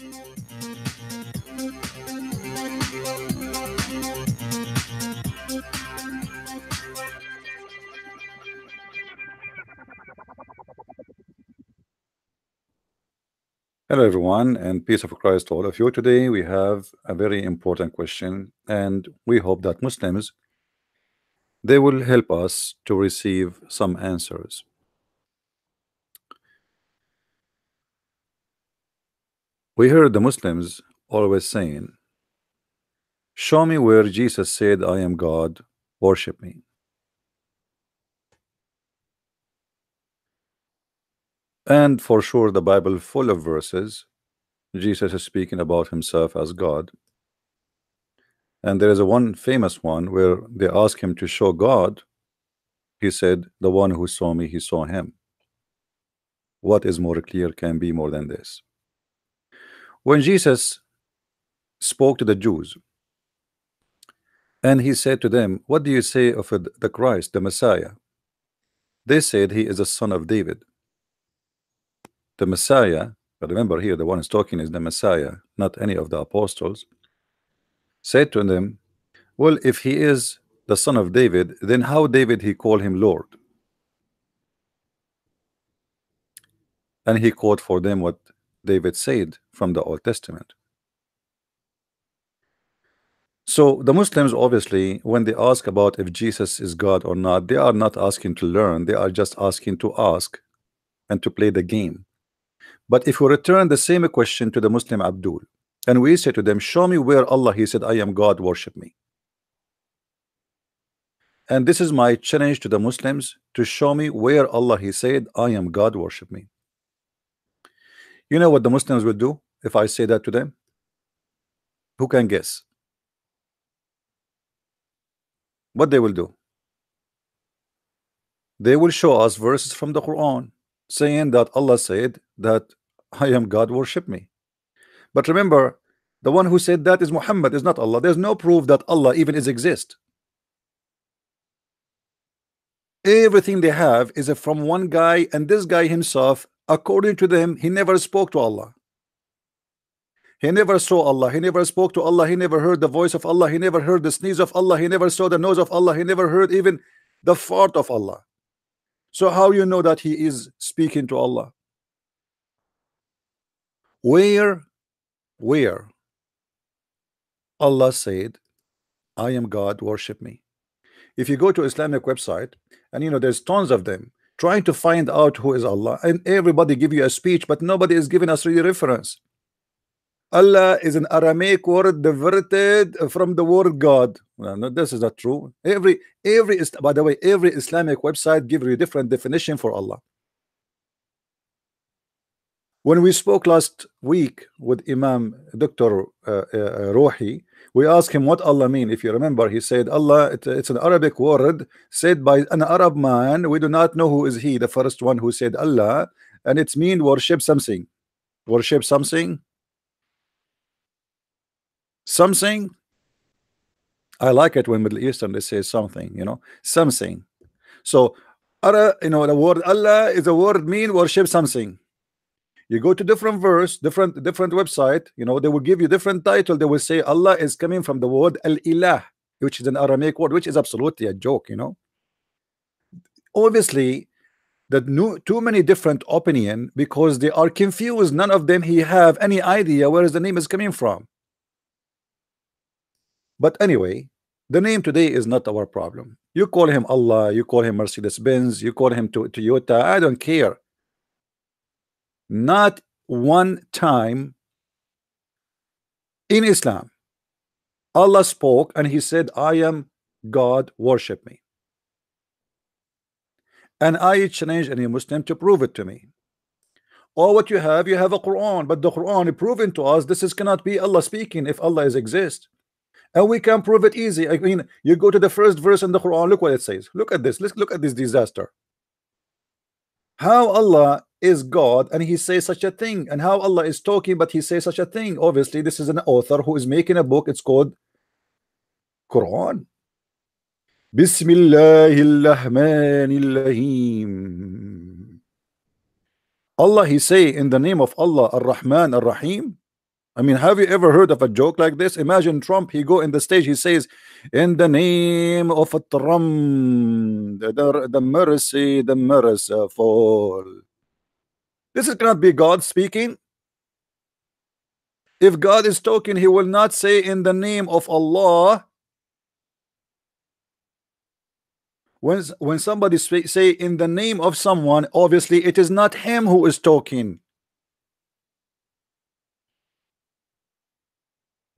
Hello, everyone, and peace of Christ to all of you. Today, we have a very important question, and we hope that Muslims they will help us to receive some answers. We heard the Muslims always saying, "Show me where Jesus said, 'I am God, worship me.'" And for sure, the Bible full of verses. Jesus is speaking about himself as God. And there is a one famous one where they ask him to show God. He said, "The one who saw me, he saw him." What is more clear can be more than this? When Jesus spoke to the Jews and he said to them, "What do you say of the Christ, the Messiah?" They said he is a son of David. The Messiah, but remember here, the one who's talking is the Messiah, not any of the apostles, said to them, "Well, if he is the son of David, then how David he call him Lord?" And he quote for them what David said from the Old Testament. So the Muslims, obviously, when they ask about if Jesus is God or not, they are not asking to learn, they are just asking to ask and to play the game. But if we return the same question to the Muslim Abdul and we say to them, "Show me where Allah he said, 'I am God, worship me.'" And this is my challenge to the Muslims, to show me where Allah he said, "I am God, worship me." You know what the Muslims will do if I say that to them? Who can guess what they will do? They will show us verses from the Quran saying that Allah said that "I am God, worship me." But remember, the one who said that is Muhammad, is not Allah. There's no proof that Allah even is exist. Everything they have is from one guy, and this guy himself, according to them, he never spoke to Allah. He never saw Allah, he never spoke to Allah, he never heard the voice of Allah, he never heard the sneeze of Allah, he never saw the nose of Allah, he never heard even the fart of Allah. So how you know that he is speaking to Allah? Where Allah said, "I am God, worship me"? If you go to Islamic website, and you know there's tons of them trying to find out who is Allah, and everybody give you a speech, but nobody is giving us really reference. Allah is an Aramaic word diverted from the word God. Well, no, this is not true. By the way, every Islamic website give you a different definition for Allah. When we spoke last week with Imam Dr. Rohi, we asked him what Allah mean. If you remember, he said Allah, it's an Arabic word said by an Arab man. We do not know who is he, the first one who said Allah, and it's mean worship something. Worship something. Something. I like it when Middle Eastern they say something, you know, something. So, you know, the word Allah is a word mean worship something. You go to different verse, different website, you know, they will give you different title. They will say Allah is coming from the word al-ilah, which is an Aramaic word, which is absolutely a joke, you know. Obviously, that too many different opinion because they are confused. None of them he have any idea where is the name is coming from. But anyway, the name today is not our problem. You call him Allah, you call him Mercedes-Benz, you call him Toyota, I don't care. Not one time in Islam Allah spoke and he said, "I am God, worship me." And I challenge any Muslim to prove it to me. Or what you have a Quran, but the Quran proving to us this is cannot be Allah speaking if Allah is exist. And we can prove it easy. I mean, you go to the first verse in the Quran, look what it says. Look at this. Let's look at this disaster. How Allah is God and he says such a thing, and how Allah is talking but he says such a thing. Obviously, this is an author who is making a book. It's called Quran. Bismillahirrahmanirrahim. Allah he say in the name of Allah, Ar-Rahman Ar-Rahim. I mean, have you ever heard of a joke like this? Imagine Trump, he go in the stage, he says, in the name of Trump, the mercy, the merciful. This cannot be God speaking. If God is talking, he will not say in the name of Allah. When somebody say in the name of someone, obviously it is not him who is talking.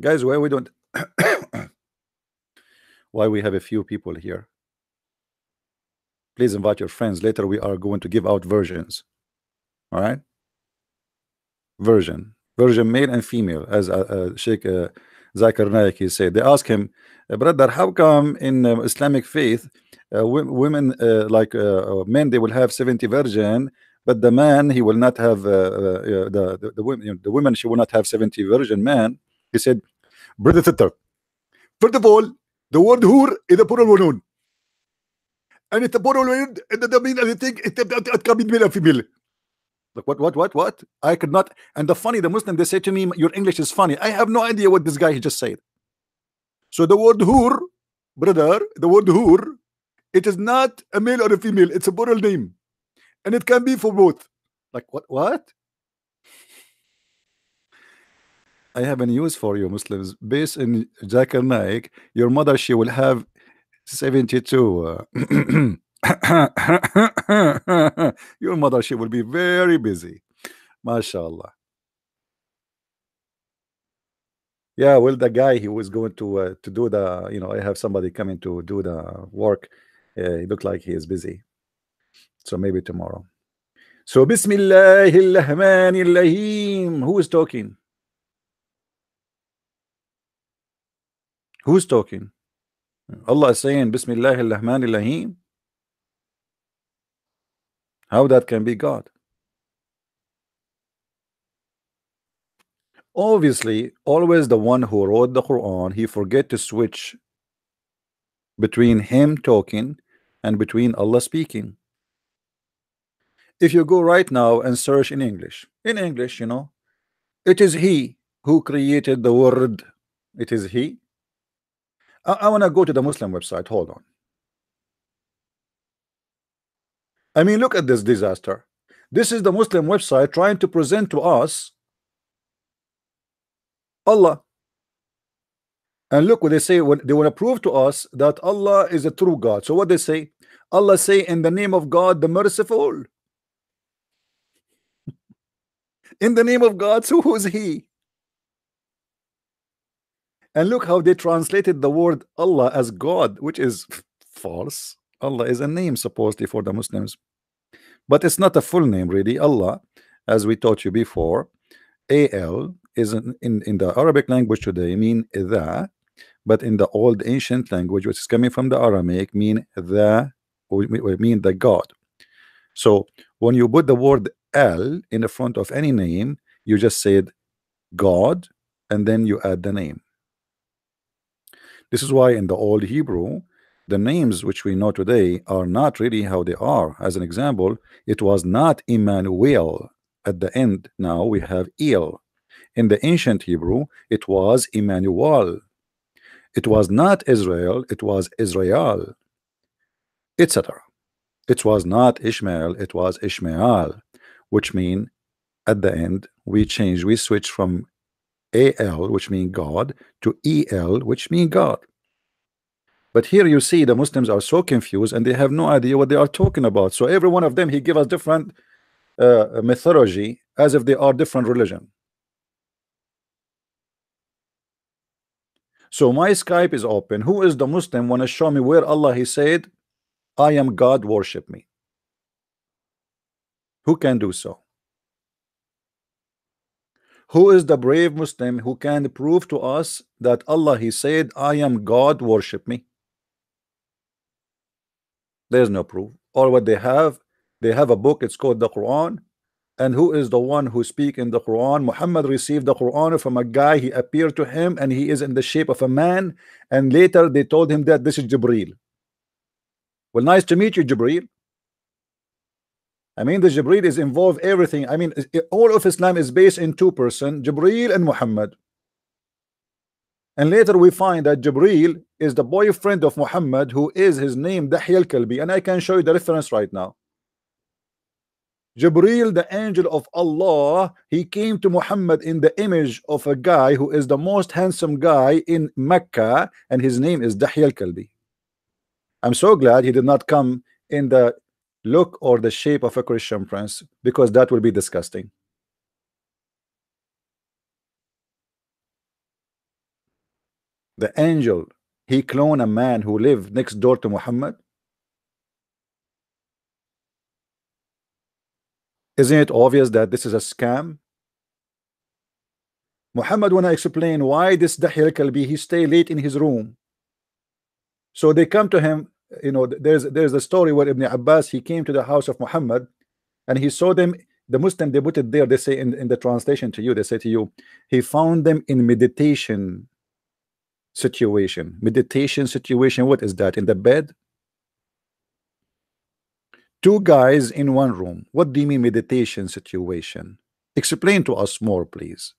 Guys, why we don't why we have a few people here? Please invite your friends. Later we are going to give out versions. All right, version male and female, as Sheikh Zakir Naik he said. They ask him, brother, how come in Islamic faith women like men, they will have 70 virgin, but the man, he will not have the women, the women, she will not have 70 virgin man. He said, brother Titter, first of all, the word whore is a plural noun, and it's a plural word. It doesn't mean anything. It can be male and female. Like what? I could not. And the funny, the Muslim, they say to me, your English is funny. I have no idea what this guy he just said. So the word whore, brother, the word whore, it is not a male or a female. It's a plural name, and it can be for both. Like what? I have a news for you, Muslims. Based in Zakir Naik, your mother, she will have 72. Your mother, she will be very busy. MashaAllah. Yeah, well, the guy, he was going to do the, I have somebody coming to do the work. He looked like he is busy. So maybe tomorrow. So Bismillahirrahmanirrahim. Who is talking? Who's talking? Allah is saying Bismillahirrahmanirrahim. How that can be God? Obviously, always the one who wrote the Quran, he forget to switch between him talking and between Allah speaking. If you go right now and search in English, it is he who created the word. It is he. I want to go to the Muslim website. Hold on. I mean, look at this disaster. This is the Muslim website trying to present to us Allah. And look what they say. When they want to prove to us that Allah is a true God. So what they say? Allah say, in the name of God, the merciful. In the name of God. So who is he? And look how they translated the word Allah as God, which is false. Allah is a name supposedly for the Muslims, but it's not a full name really. Allah, as we taught you before, al is in the Arabic language today mean the, but in the old ancient language, which is coming from the Aramaic, mean the God. So when you put the word al in the front of any name, you just said God and then you add the name. This is why in the old Hebrew, the names which we know today are not really how they are. As an example, it was not Emmanuel at the end. Now we have El. In the ancient Hebrew, it was Emmanuel. It was not Israel, it was Israel, etc. It was not Ishmael, it was Ishmael, which mean at the end we switch from al, which mean God, to el, which mean God. But here you see the Muslims are so confused and they have no idea what they are talking about. So every one of them, he give us different methodology as if they are different religion. So my Skype is open. Who is the Muslim want to show me where Allah he said, I am God, worship me? Who can do so? Who is the brave Muslim who can prove to us that Allah he said, I am God, worship me? There's no proof. Or what they have a book, it's called the Quran. And who is the one who speak in the Quran? Muhammad received the Quran from a guy, he appeared to him and he is in the shape of a man, and later they told him that this is Jibreel. Well, nice to meet you, Jibreel. I mean, the Jibreel is involved everything. I mean, all of Islam is based in two person, Jibreel and Muhammad. And later we find that Jibreel is the boyfriend of Muhammad, who is his name Dahya al-Kalbi, and I can show you the reference right now. Jibreel, the angel of Allah, he came to Muhammad in the image of a guy who is the most handsome guy in Mecca, and his name is Dahya al-Kalbi. I'm so glad he did not come in the look or the shape of a Christian prince, because that will be disgusting. The angel, he cloned a man who lived next door to Muhammad. Isn't it obvious that this is a scam? Muhammad, when I explain why this Dahya al-Kalbi, he stay late in his room. So they come to him, you know, there's a story where Ibn Abbas, he came to the house of Muhammad and he saw them, the Muslim, they put it there, they say in the translation to you, they say to you, he found them in meditation situation. Meditation situation, what is that? In the bed? Two guys in one room. What do you mean meditation situation? Explain to us more, please.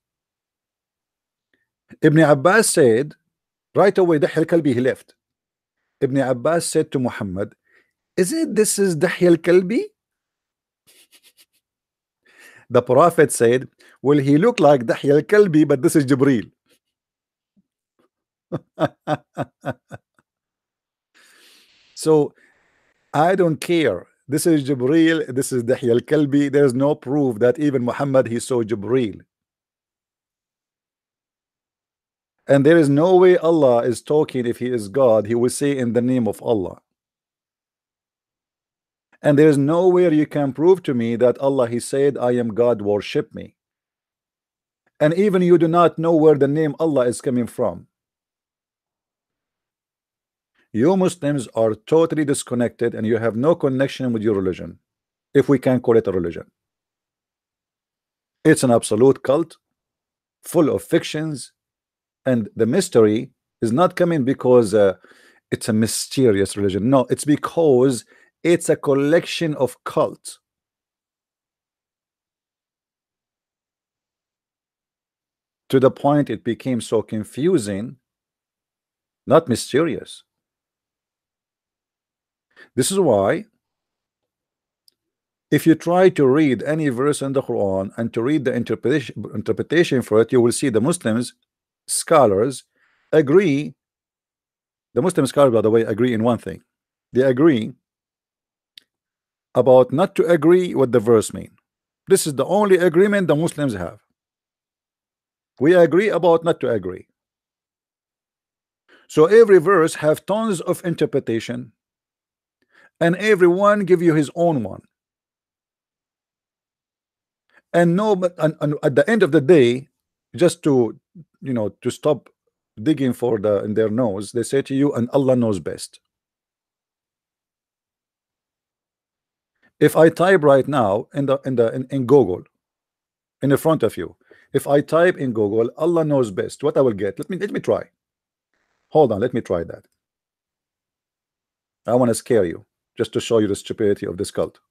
Ibn Abbas said, right away, Dahya al-Kalbi, he left. Ibn Abbas said to Muhammad, this is Dahya al-Kalbi? The Prophet said, well, he looked like Dahya al-Kalbi, but this is Jibreel. So I don't care. This is Jibreel, this is Dahya al-Kalbi. There's no proof that even Muhammad, he saw Jibreel. And there is no way Allah is talking. If he is God, he will say in the name of Allah. And there is nowhere you can prove to me that Allah, he said, I am God, worship me. And even you do not know where the name Allah is coming from. You Muslims are totally disconnected and you have no connection with your religion, if we can call it a religion. It's an absolute cult full of fictions, and the mystery is not coming because it's a mysterious religion. No, it's because it's a collection of cults. To the point it became so confusing, not mysterious. This is why if you try to read any verse in the Quran and to read the interpretation for it, you will see the Muslims scholars agree. The Muslim scholars, by the way, agree in one thing. They agree about not to agree what the verse mean. This is the only agreement the Muslims have. We agree about not to agree. So every verse have tons of interpretation, and everyone give you his own one. And no, but and at the end of the day, just to, you know, to stop digging for the in their nose, they say to you, and Allah knows best. If I type right now in Google, in front of you, if I type in Google, Allah knows best, what I will get? Let me try. Hold on, let me try that. I want to scare you just to show you the stupidity of this cult.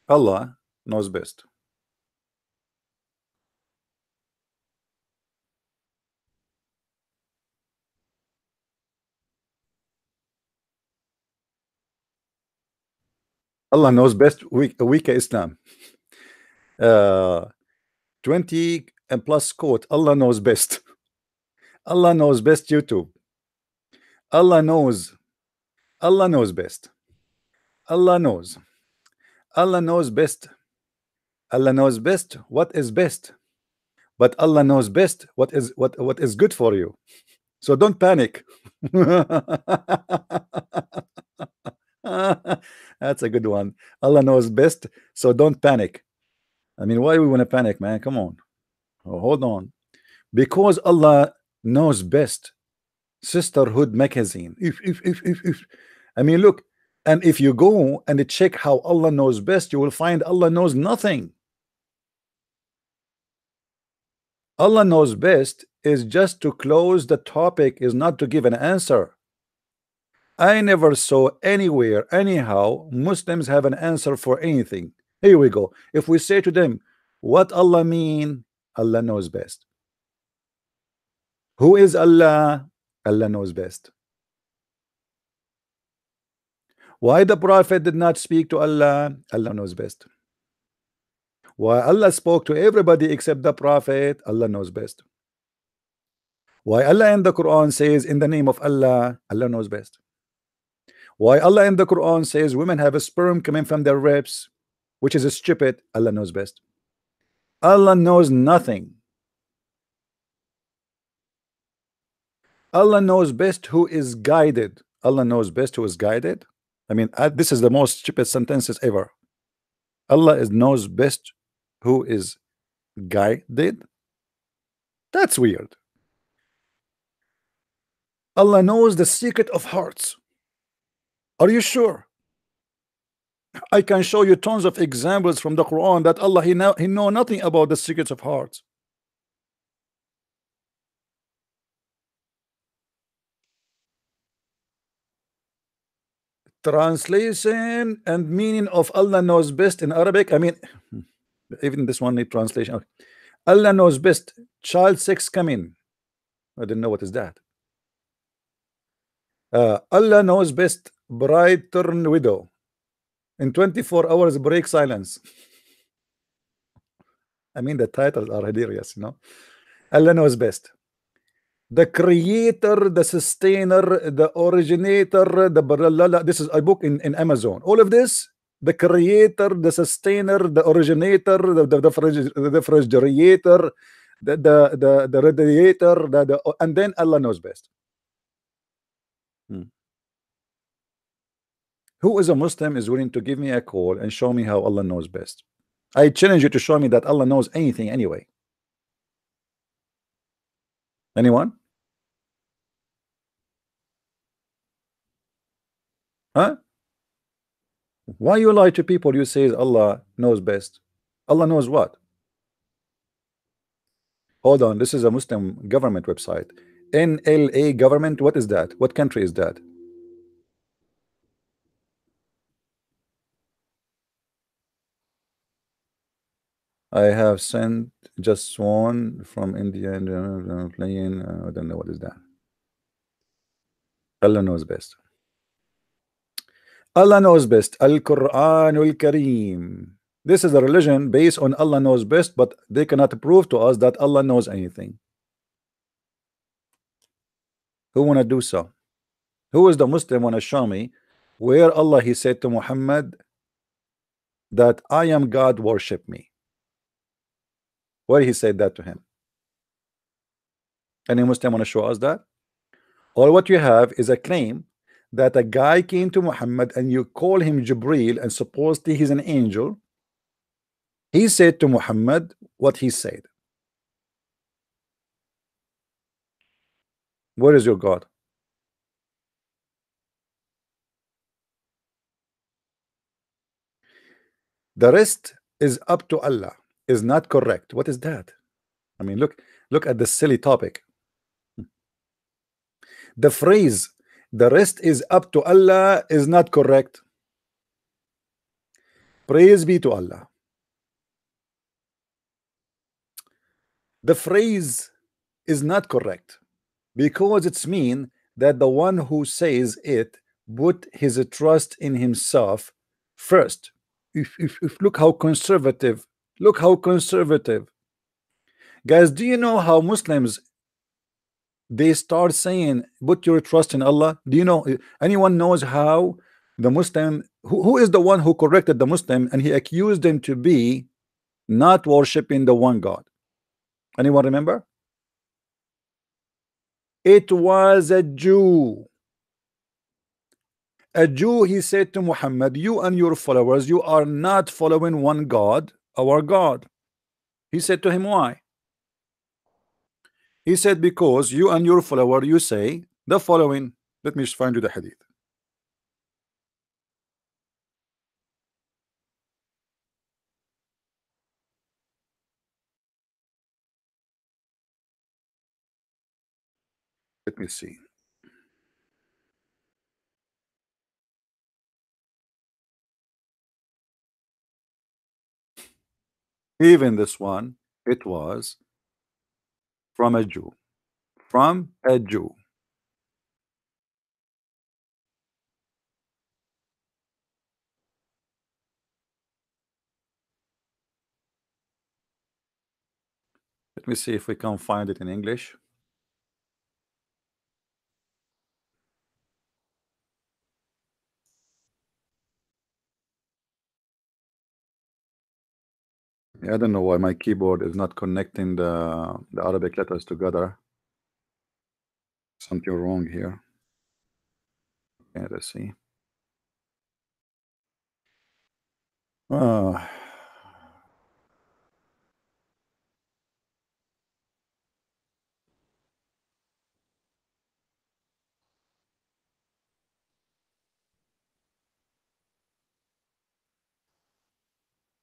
Allah knows best. Allah knows best. Weak Islam. 20 and plus quote. Allah knows best. Allah knows best. YouTube. Allah knows. Allah knows best. Allah knows. Allah knows best. Allah knows best what is best. But Allah knows best what is good for you. So don't panic. That's a good one. Allah knows best, so don't panic. I mean, why we want to panic, man? Come on. Oh, hold on. Because Allah knows best. Sisterhood magazine. If. I mean, look, and if you go and check how Allah knows best, you will find Allah knows nothing. Allah knows best is just to close the topic, is not to give an answer. I never saw anywhere, anyhow, Muslims have an answer for anything. Here we go. If we say to them, what Allah mean? Allah knows best. Who is Allah? Allah knows best. Why the Prophet did not speak to Allah? Allah knows best. Why Allah spoke to everybody except the Prophet? Allah knows best. Why Allah in the Quran says in the name of Allah? Allah knows best. Why Allah in the Quran says women have a sperm coming from their ribs, which is stupid? Allah knows best. Allah knows nothing. Allah knows best who is guided. Allah knows best who is guided. I mean, this is the most stupid sentences ever. Knows best who is guided. That's weird. Allah knows the secret of hearts. Are you sure? I can show you tons of examples from the Quran that Allah he know nothing about the secrets of hearts. Translation and meaning of Allah knows best in Arabic. I mean, even this one need translation. Okay. Allah knows best. Child sex coming. I didn't know what is that. Allah knows best. Bride turn widow. In 24 hours break silence. I mean, the titles are hilarious, you know. Allah knows best. The creator, the sustainer, the originator, this is a book in Amazon. All of this, the creator, the sustainer, the originator, the refrigerator, the radiator, and then Allah knows best. Who is a Muslim is willing to give me a call and show me how Allah knows best? I challenge you to show me that Allah knows anything anyway. Anyone? Huh? Why you lie to people? You say Allah knows best. Allah knows what? Hold on, this is a Muslim government website. NLA government, what is that? What country is that? I have sent just one from India and playing. I don't know what is that. Allah knows best. Allah knows best. Al-Quranul Kareem. This is a religion based on Allah knows best, but they cannot prove to us that Allah knows anything. Who wanna do so? Who is the Muslim wanna show me where Allah he said to Muhammad that I am God, worship me? Where he said that to him? Any Muslim wanna show us that? All what you have is a claim that a guy came to Muhammad and you call him Jibril and supposedly he's an angel. He said to Muhammad what he said. Where is your God? The rest is up to Allah is not correct. What is that? I mean, look at the silly topic. The phrase the rest is up to Allah is not correct. Praise be to Allah. The phrase is not correct because it's mean that the one who says it put his trust in himself first. If look how conservative, guys. Do you know how Muslims they start saying put your trust in Allah? Do you know, anyone knows how the Muslim who is the one who corrected the Muslim and he accused them to be not worshiping the one God? Anyone remember? It was a Jew. A Jew, he said to Muhammad, you and your followers, you are not following one God, our God. He said to him, why? He said, because you and your follower, you say the following. Let me find you the hadith. Let me see. Even this one, it was from a Jew. From a Jew. Let me see if we can find it in English. I don't know why my keyboard is not connecting the Arabic letters together. Something wrong here. Yeah, let's see. Uh,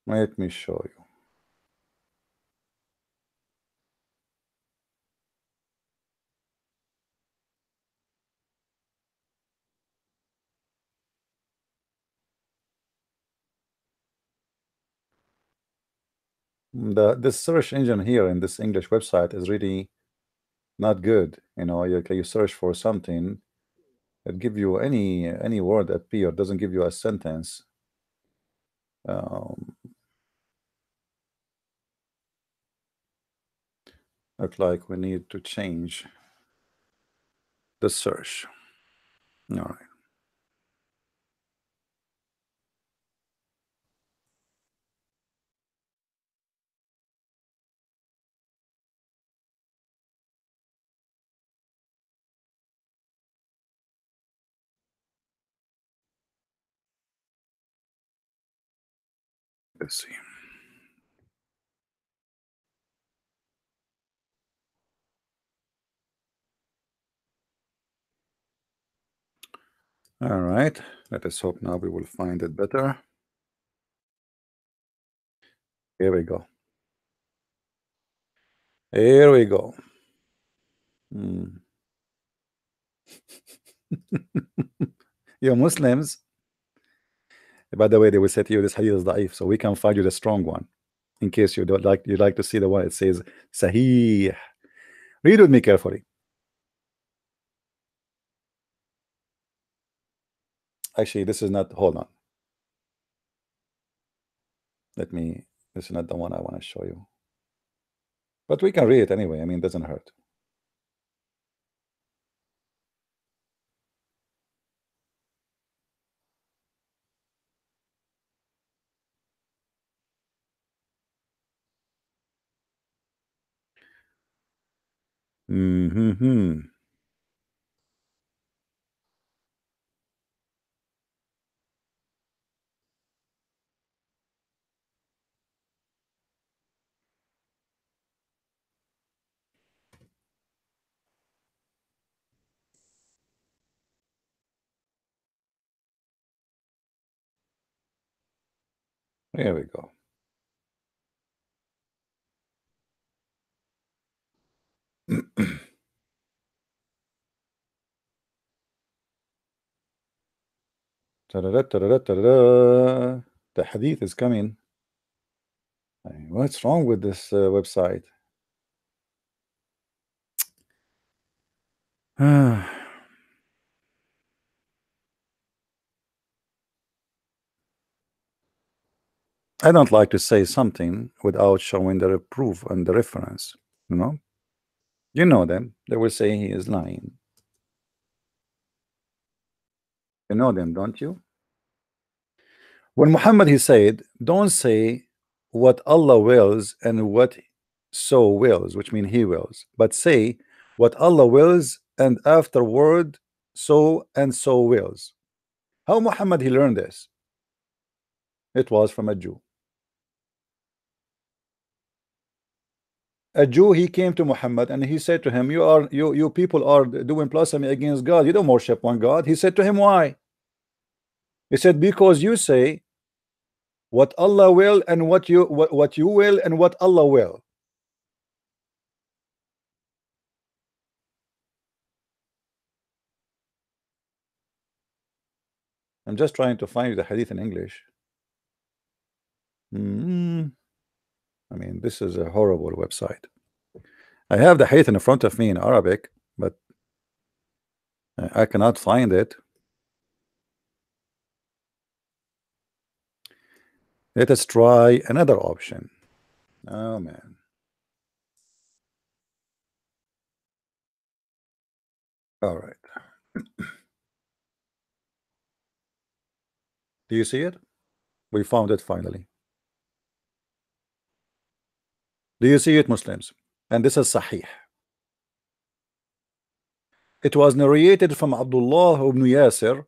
let me show you. This search engine here in this English website is really not good. You know, you search for something, it give you any word appear, doesn't give you a sentence. Um, look like we need to change the search. All right. Let's see. All right. Let us hope now we will find it better. Here we go. Here we go. Hmm. You Muslims, by the way, they will say to you this hadith is da'if, so we can find you the strong one. In case you don't like, you like to see the one it says Sahih. Read with me carefully. Actually, this is not, hold on. Let me, this is not the one I want to show you. But we can read it anyway. I mean, it doesn't hurt. Mm-hmm. Here we go. Ta-da-da, ta-da-da, ta-da-da. The hadith is coming. What's wrong with this website? I don't like to say something without showing the proof and the reference. You know, you know them. They will say he is lying. You know them, don't you? When Muhammad he said, "Don't say what Allah wills and what so wills," which means He wills, but say what Allah wills and afterward so and so wills. How Muhammad he learned this? It was from a Jew. A Jew, he came to Muhammad and he said to him, you people are doing blasphemy against God. You don't worship one God. He said to him, why? He said, because you say what Allah will and what you will and what Allah will. I'm just trying to find the hadith in English. Hmm. I mean, this is a horrible website. I have the hadith in front of me in Arabic, but I cannot find it. Let us try another option. Oh man. All right. Do you see it? We found it finally. Do you see it, Muslims? And this is Sahih. It was narrated from Abdullah ibn Yasir,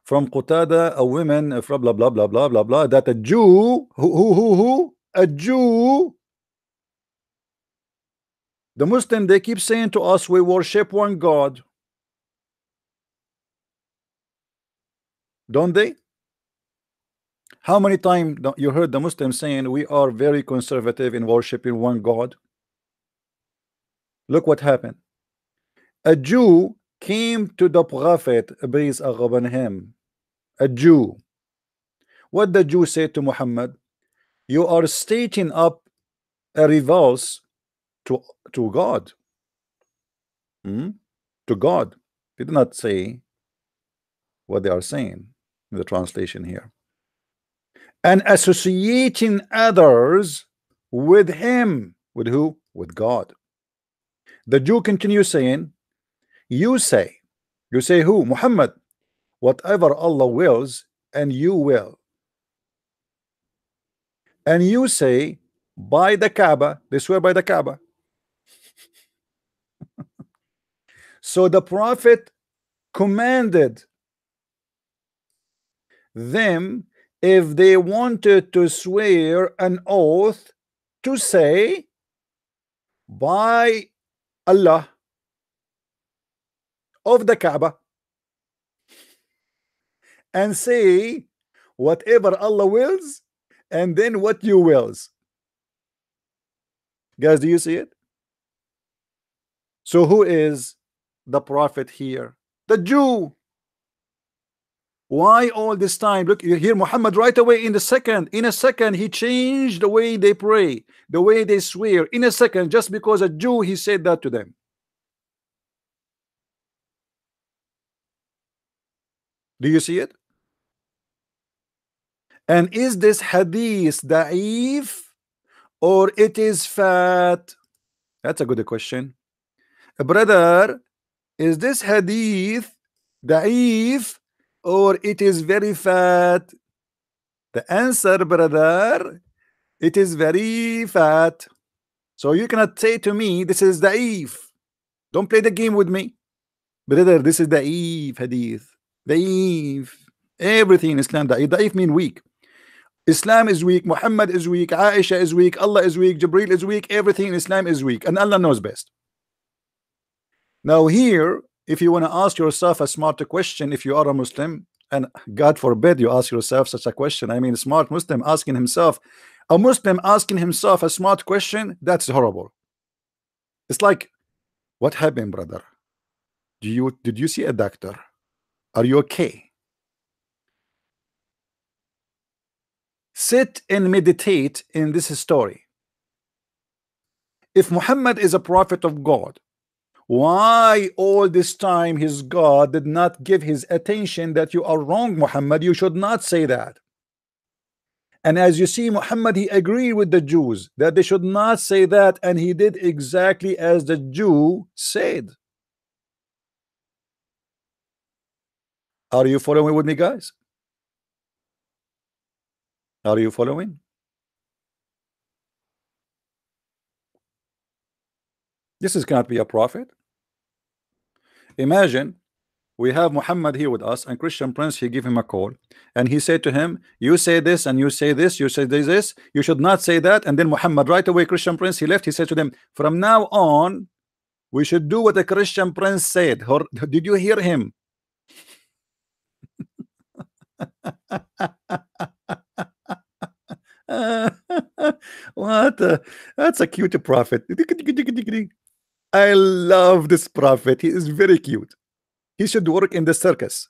from Qatada, a woman from blah blah blah blah blah blah, that a Jew, a Jew, the Muslim, they keep saying to us, we worship one God. Don't they? How many times you heard the Muslims saying we are very conservative in worshiping one God? Look what happened. A Jew came to the Prophet, peace be upon him. A Jew. What the Jew said to Muhammad? You are stating up a reverse to God. To God. They did not say what they are saying in the translation here. And associating others with him. With who? With God. The Jew continues saying, you say who? Muhammad, whatever Allah wills, and you will. And you say, by the Kaaba, they swear by the Kaaba. So the Prophet commanded them, if they wanted to swear an oath, to say, by Allah of the Kaaba, and say whatever Allah wills, and then what you wills. Guys, do you see it? So who is the Prophet here? The Jew. Why all this time? Look, you hear Muhammad right away in a second he changed the way they pray, the way they swear, in a second, just because a Jew, he said that to them. Do you see it? And is this hadith da'if or it is fat? That's a good question. Brother, is this hadith da'if or it is very fat? The answer, brother, it is very fat. So you cannot say to me this is da'if. Don't play the game with me, brother. This is da'if hadith. Da'if. Everything in Islam da'if. Da'if mean weak. Islam is weak, Muhammad is weak, Aisha is weak, Allah is weak, Jibril is weak, everything in Islam is weak, and Allah knows best. Now here, if you want to ask yourself a smarter question, if you are a Muslim, and God forbid you ask yourself such a question, I mean a smart Muslim asking himself, a Muslim asking himself a smart question, that's horrible. It's like, what happened, brother? Did you see a doctor? Are you okay? Sit and meditate in this story. If Muhammad is a prophet of God, why all this time his God did not give his attention that you are wrong, Muhammad, you should not say that? And as you see, Muhammad, he agreed with the Jews that they should not say that, and he did exactly as the Jew said. Are you following with me, guys? Are you following? This cannot be a prophet. Imagine we have Muhammad here with us, and Christian Prince, he gave him a call, and he said to him, you say this and you say this, you say this, you should not say that. And then Muhammad right away, Christian Prince, he left, he said to them, from now on we should do what the Christian Prince said. Or, did you hear him? That's a cute prophet. I love this prophet. He is very cute. He should work in the circus.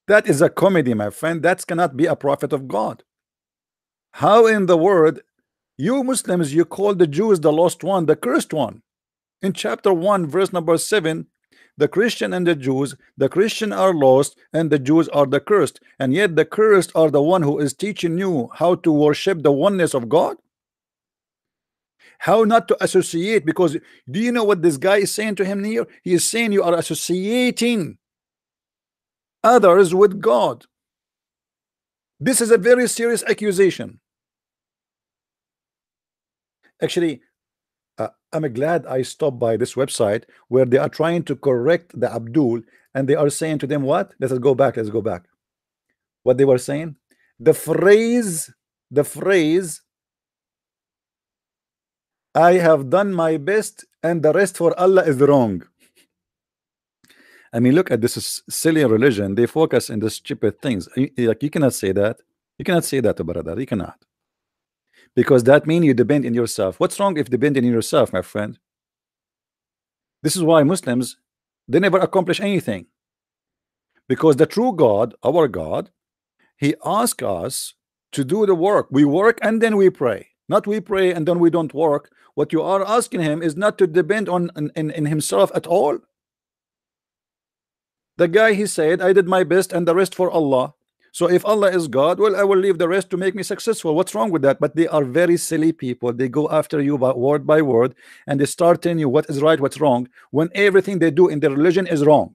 That is a comedy, my friend. That cannot be a prophet of God. How in the world you Muslims, you call the Jews the lost one, the cursed one? In chapter 1 verse number 7, the Christian and the Christian are lost and the Jews are the cursed, and yet the cursed are the one who is teaching you how to worship the oneness of God, how not to associate. Because do you know what this guy is saying to him here? He is saying you are associating others with God. This is a very serious accusation. Actually, I'm glad I stopped by this website where they are trying to correct the Abdul, and they are saying to them, what? Let's go back. Let's go back. What they were saying, the phrase, I have done my best and the rest for Allah is wrong. I mean, look at this silly religion. They focus in the stupid things. Like, you cannot say that. You cannot say that, brother. You cannot. Because that means you depend on yourself. What's wrong if depending on yourself, my friend? This is why Muslims, they never accomplish anything. Because the true God, our God, He asks us to do the work. We work and then we pray. Not we pray and then we don't work. What you are asking Him is not to depend on in Himself at all. The guy, he said, I did my best and the rest for Allah. So if Allah is God, well, I will leave the rest to make me successful. What's wrong with that? But they are very silly people. They go after you by word, and they start telling you what is right, what's wrong, when everything they do in their religion is wrong.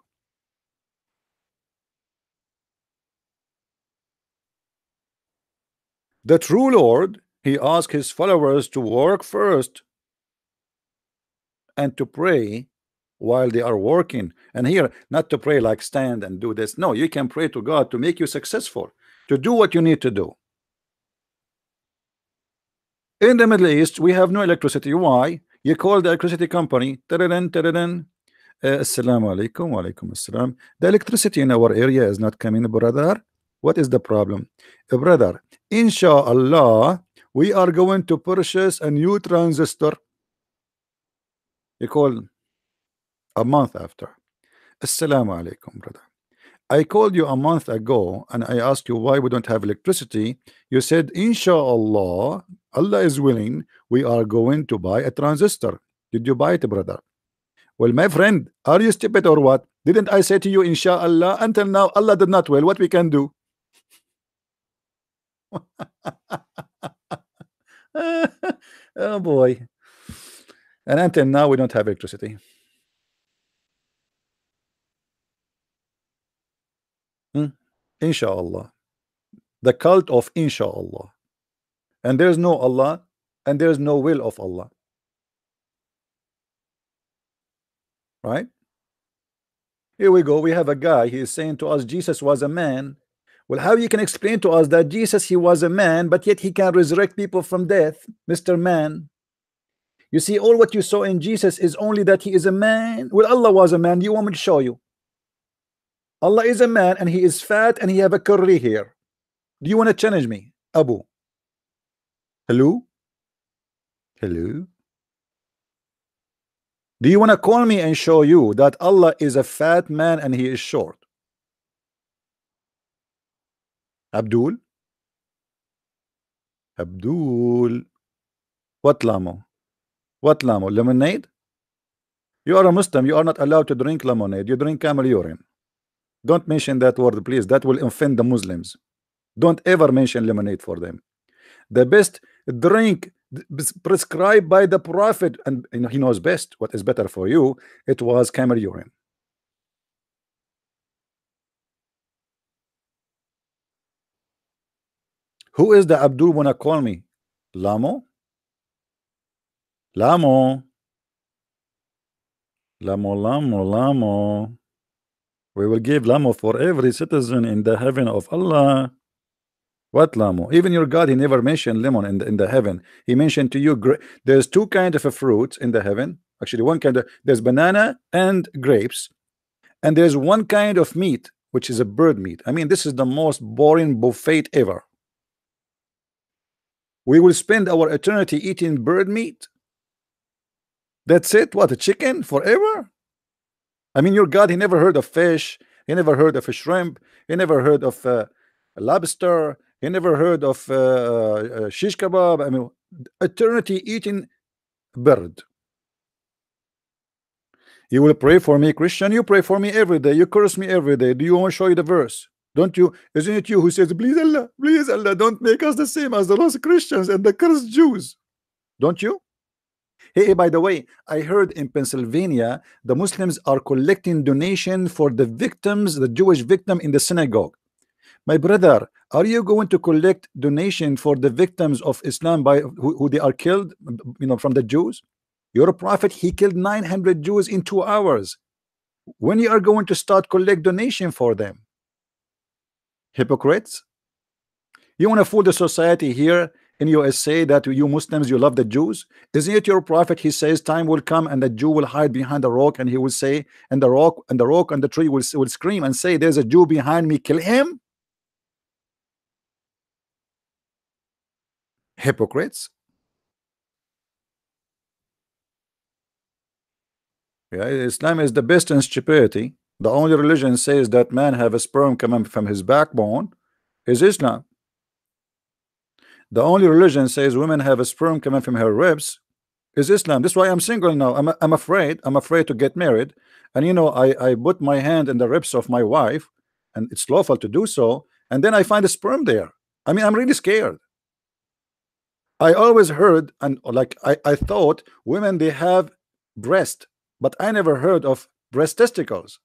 The true Lord, He asks His followers to work first and to pray while they are working. And here, not to pray like stand and do this. No, you can pray to God to make you successful, to do what you need to do. In the Middle East, we have no electricity. Why? You call the electricity company. Assalamu alaikum wa alaikum assalam. The electricity in our area is not coming, brother. What is the problem? Brother, inshallah, we are going to purchase a new transistor. You call a month after. Assalamu alaikum, brother. I called you a month ago and I asked you why we don't have electricity. You said, inshallah, Allah is willing, we are going to buy a transistor. Did you buy it, brother? Well, my friend, are you stupid or what? Didn't I say to you, inshallah? Until now, Allah did not will. What we can do? Oh boy. And until now, we don't have electricity. Inshallah. The cult of inshallah. And there's no Allah and there's no will of Allah. Right? Here we go. We have a guy. He is saying to us Jesus was a man. Well, how you can explain to us that Jesus, he was a man, but yet he can resurrect people from death, Mr. Man? You see, all what you saw in Jesus is only that he is a man. Well, Allah was a man. Do you want me to show you? Allah is a man and he is fat and he have a curly hair. Do you want to challenge me, Abu? Hello? Hello? Do you want to call me and show you that Allah is a fat man and he is short? Abdul? Abdul? What lamo? What lamo? Lemonade? You are a Muslim. You are not allowed to drink lemonade. You drink camel urine. Don't mention that word, please. That will offend the Muslims. Don't ever mention lemonade for them. The best drink prescribed by the Prophet, and he knows best what is better for you, it was camel urine. Who is the Abdul wanna call me? Lamo? Lamo? Lamo. We will give Lamo for every citizen in the heaven of Allah. What Lamo? Even your God, he never mentioned lemon in the heaven. He mentioned to you, there's two kinds of a fruit in the heaven. Actually, one kind of, there's banana and grapes, and there's one kind of meat, which is a bird meat. I mean, this is the most boring buffet ever. We will spend our eternity eating bird meat. That's it? What, a chicken forever? I mean, your God, he never heard of fish. He never heard of a shrimp. He never heard of a lobster. He never heard of shish kebab. I mean, eternity eating bird. You will pray for me, Christian. You pray for me every day. You curse me every day. Do you want to show you the verse? Don't you? Isn't it you who says, please Allah, don't make us the same as the lost Christians and the cursed Jews? Don't you? Hey, by the way, I heard in Pennsylvania the Muslims are collecting donation for the victims, the Jewish victim in the synagogue. My brother, are you going to collect donation for the victims of Islam by who they are killed, from the Jews? Your prophet, he killed 900 Jews in 2 hours. When you are going to start collect donation for them? Hypocrites. You want to fool the society here in USA that you Muslims, you love the Jews? Isn't it your prophet? He says time will come and the Jew will hide behind the rock, and he will say, and the rock and the tree will scream and say, there's a Jew behind me, kill him. Hypocrites. Yeah, Islam is the best in stupidity. The only religion says that man have a sperm coming from his backbone is Islam. The only religion says women have a sperm coming from her ribs is Islam. That's why I'm single now. I'm afraid. I'm afraid to get married. And I put my hand in the ribs of my wife, and it's lawful to do so. And then I find a sperm there. I mean, I'm really scared. I always heard, and like I thought women, they have breast, but I never heard of breast testicles.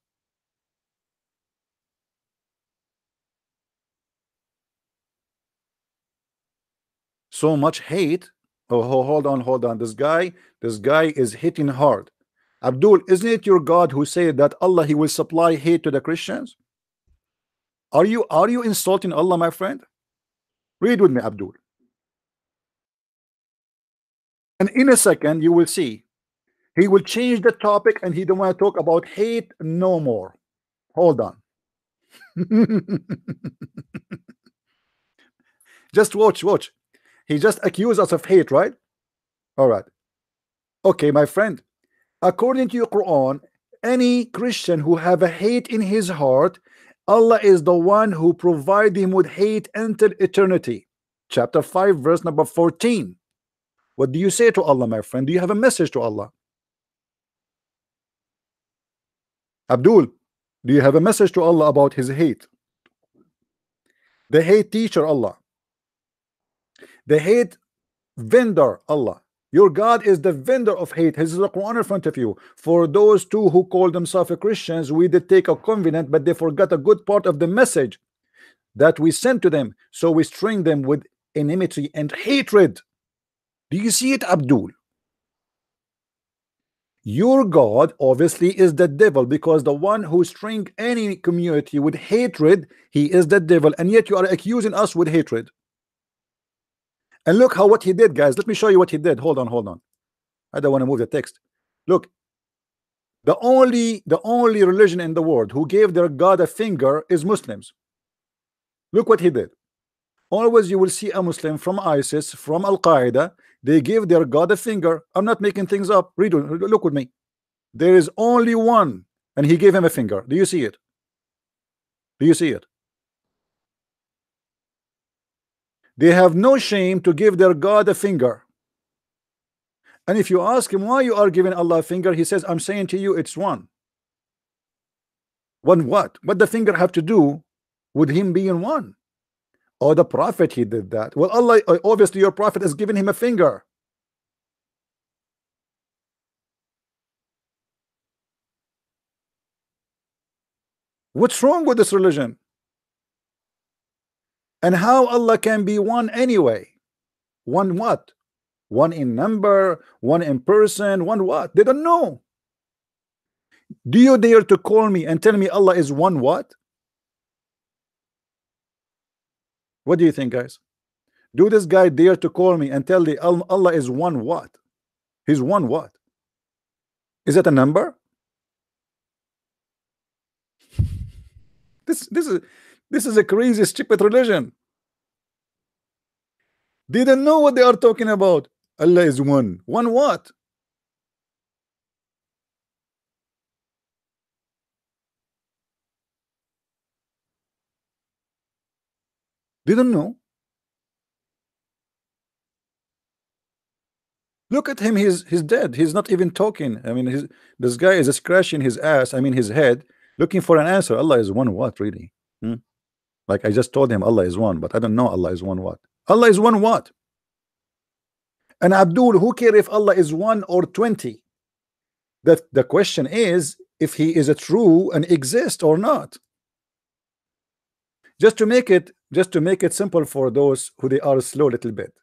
So much hate. Oh, hold on. This guy is hitting hard. Abdul, isn't it your God who said that Allah, he will supply hate to the Christians? Are you insulting Allah, my friend? Read with me, Abdul. And in a second you will see he will change the topic and he don't want to talk about hate no more. Hold on. Just watch. He just accused us of hate, right? All right. Okay, my friend. According to your Quran, any Christian who have a hate in his heart, Allah is the one who provide him with hate until eternity. Chapter 5, verse number 14. What do you say to Allah, my friend? Do you have a message to Allah? Abdul, do you have a message to Allah about his hate? The hate teacher, Allah. The hate vendor, Allah. Your God is the vendor of hate. This is the Quran in front of you. For those two who call themselves Christians, we did take a covenant, but they forgot a good part of the message that we sent to them. So we string them with enmity and hatred. Do you see it, Abdul? Your God obviously is the devil, because the one who string any community with hatred, he is the devil, and yet you are accusing us with hatred. And look what he did, guys. Let me show you what he did. Hold on. I don't want to move the text. Look, the only religion in the world who gave their God a finger is Muslims. Look what he did. Always you will see a Muslim from ISIS, from Al-Qaeda, they give their God a finger. I'm not making things up. Look with me. There is only one, and he gave him a finger. Do you see it? Do you see it? They have no shame to give their God a finger. And if you ask him why you are giving Allah a finger, he says, I'm saying to you, it's one. One what? What the finger have to do with him being one? Oh, the prophet, he did that. Well, Allah, obviously your prophet has given him a finger. What's wrong with this religion? And how Allah can be one anyway? One what? One in number, one in person, one what? They don't know. Do you dare to call me and tell me Allah is one what? What do you think, guys? Do this guy dare to call me and tell me Allah is one what? He's one what? Is that a number? This is a crazy, stupid religion. They don't know what they are talking about. Allah is one. One what? They don't know. Look at him, he's dead. He's not even talking. I mean, this guy is scratching his ass, I mean his head, looking for an answer. Allah is one what, really? Like I just told him Allah is one, but I don't know Allah is one what. Allah is one what? And Abdul, who care if Allah is 1 or 20? That the question is if he is a true and exist or not. Just to make it simple for those who they are slow a little bit.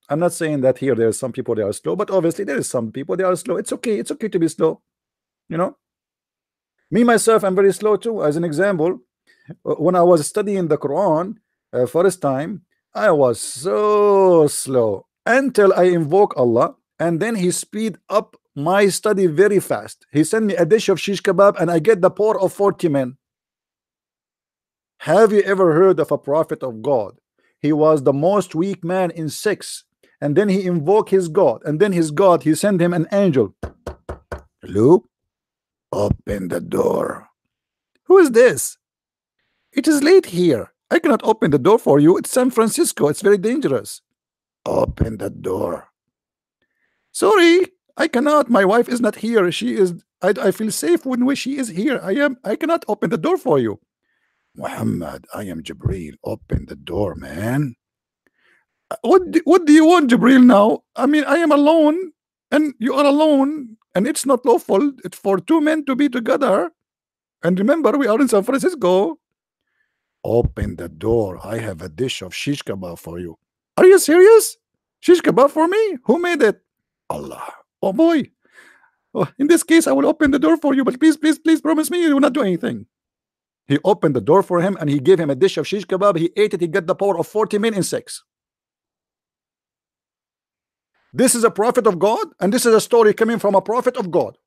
I'm not saying that here there are some people they are slow, but obviously there is some people they are slow. It's okay to be slow, you know. Me myself, I'm very slow too. As an example, when I was studying the Quran first time, I was so slow until I invoke Allah, and then he speed up my study very fast. He sent me a dish of shish kebab and I get the power of 40 men. Have you ever heard of a prophet of God? He was the most weak man in 6, and then he invoked his God, and then his God, he sent him an angel. Luke, open the door. Who is this? It is late here. I cannot open the door for you. It's San Francisco. It's very dangerous. Open the door. Sorry, I cannot. My wife is not here. She is. I feel safe when she is here. I cannot open the door for you. Muhammad, I am Jibreel. Open the door, man. What do you want, Jibreel, now? I mean, I am alone, and you are alone, and it's not lawful. It's for 2 men to be together. And remember, we are in San Francisco. Open the door. I have a dish of shish kebab for you. Are you serious? Shish kebab for me? Who made it? Allah. Oh boy. Oh, in this case, I will open the door for you, but please promise me you will not do anything. He opened the door for him and he gave him a dish of shish kebab. He ate it. He got the power of 40 men in 6. This is a prophet of God, and this is a story coming from a prophet of God.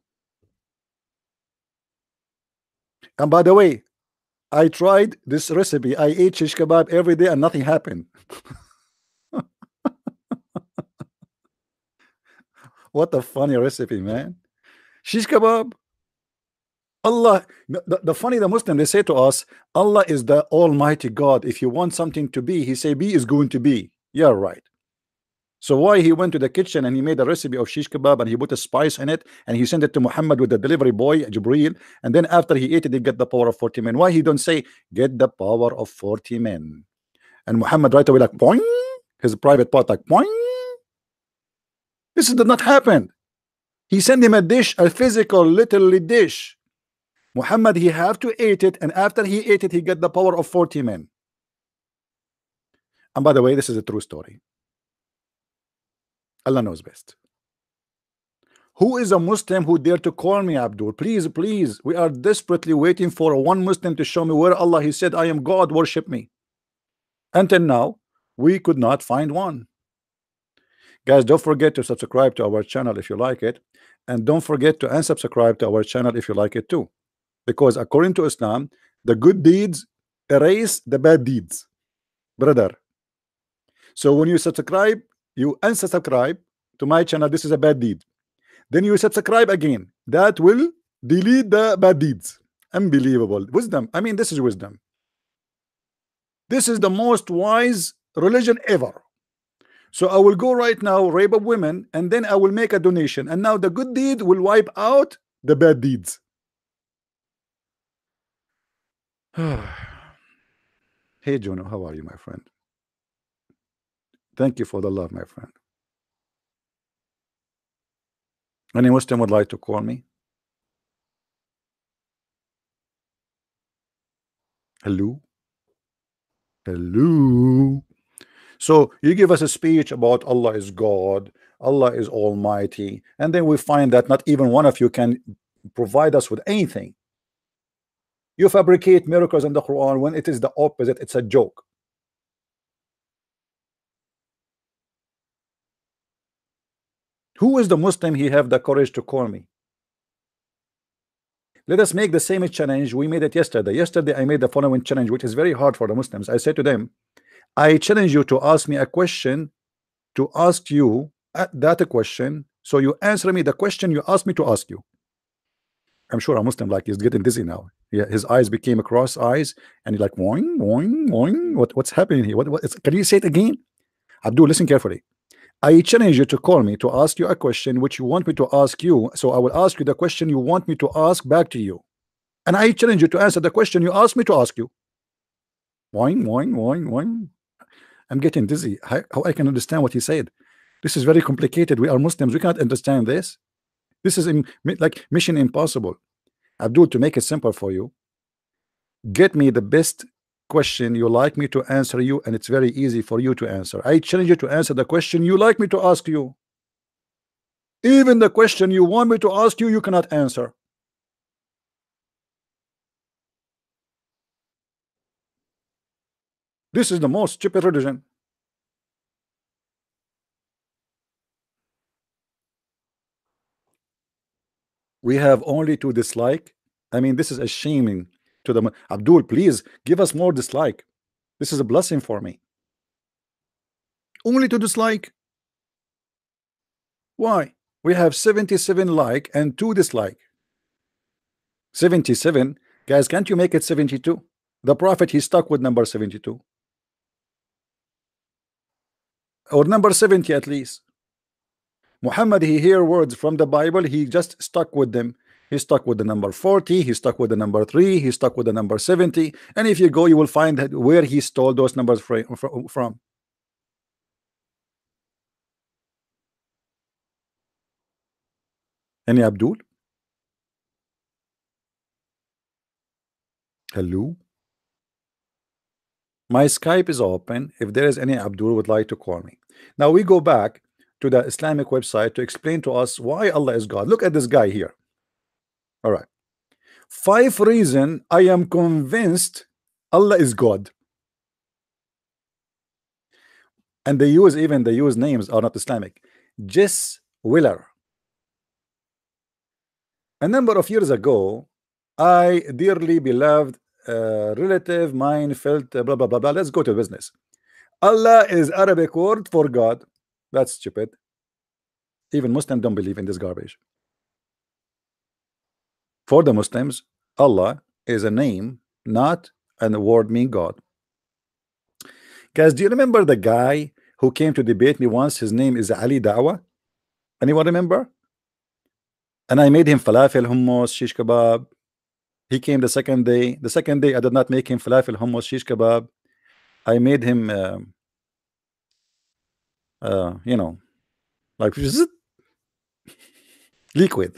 And by the way, I tried this recipe. I ate shish kebab every day and nothing happened. What a funny recipe, man. Shish kebab. Allah, the Muslim, they say to us, Allah is the Almighty God. If you want something to be, he say be is going to be. Yeah, right. So why he went to the kitchen and he made a recipe of shish kebab and he put a spice in it and he sent it to Muhammad with the delivery boy Jibreel, and then after he ate it, he get the power of 40 men. Why he don't say get the power of 40 men? And Muhammad right away like boing, his private part like boing. This did not happen. He sent him a dish, a physical, literally dish. Muhammad, he have to eat it, and after he ate it, he get the power of 40 men. And by the way, this is a true story. Allah knows best. Who is a Muslim who dare to call me Abdul? Please, we are desperately waiting for one Muslim to show me where Allah he said I am God, worship me. Until now, we could not find one. Guys, don't forget to subscribe to our channel if you like it, and don't forget to unsubscribe to our channel if you like it too, because according to Islam, the good deeds erase the bad deeds, brother. So when you subscribe, you unsubscribe to my channel, this is a bad deed. Then you subscribe again, that will delete the bad deeds. Unbelievable wisdom. I mean, this is wisdom. This is the most wise religion ever. So I will go right now, rape up women, and then I will make a donation, and now the good deed will wipe out the bad deeds. Hey Juno, how are you, my friend? Thank you for the love, my friend. Any Muslim would like to call me? Hello? Hello? So you give us a speech about Allah is God, Allah is Almighty, and then we find that not even one of you can provide us with anything. You fabricate miracles in the Quran when it is the opposite. It's a joke. Who is the Muslim he have the courage to call me? Let us make the same challenge. We made it yesterday. Yesterday I made the following challenge, which is very hard for the Muslims. I said to them, I challenge you to ask me a question, to ask you that question, so you answer me the question you asked me to ask you. I'm sure a Muslim like he's getting dizzy now. Yeah, his eyes became cross eyes, and he's like, boing, boing, boing. What's happening here? Can you say it again? Abdul, listen carefully. I challenge you to call me to ask you a question which you want me to ask you. So I will ask you the question you want me to ask back to you. And I challenge you to answer the question you asked me to ask you. Whine, whine, whine, whine. I'm getting dizzy. How I can understand what he said? This is very complicated. We are Muslims. We cannot understand this. This is like mission impossible. Abdul, to make it simple for you, get me the best question you like me to answer you, and it's very easy for you to answer. I challenge you to answer the question you like me to ask you. Even the question you want me to ask you, you cannot answer. This is the most stupid religion. We have only to dislike. I mean, this is a shaming to the Abdul. Please give us more dislike. This is a blessing for me. Only to dislike. Why? We have 77 like and 2 dislike. 77. Guys, can't you make it 72? The Prophet, he stuck with number 72. Or number 70 at least. Muhammad, he hear words from the Bible, he just stuck with them. He stuck with the number 40, he stuck with the number 3, he stuck with the number 70. And if you go, you will find that where he stole those numbers from. Any Abdul? Hello? My Skype is open. If there is any Abdul would like to call me. Now we go back to the Islamic website to explain to us why Allah is God. Look at this guy here. All right. 5 reasons I am convinced Allah is God. And they use names are not Islamic. Jess Willer. A number of years ago, I dearly beloved relative mine felt blah blah blah blah. Let's go to business. Allah is Arabic word for God. That's stupid. Even Muslims don't believe in this garbage. For the Muslims, Allah is a name, not a word mean God. Guys, do you remember the guy who came to debate me once? His name is Ali Dawah. Anyone remember? And I made him falafel, hummus, shish kebab. He came the second day. The second day, I did not make him falafel, hummus, shish kebab. I made him, you know, like liquid.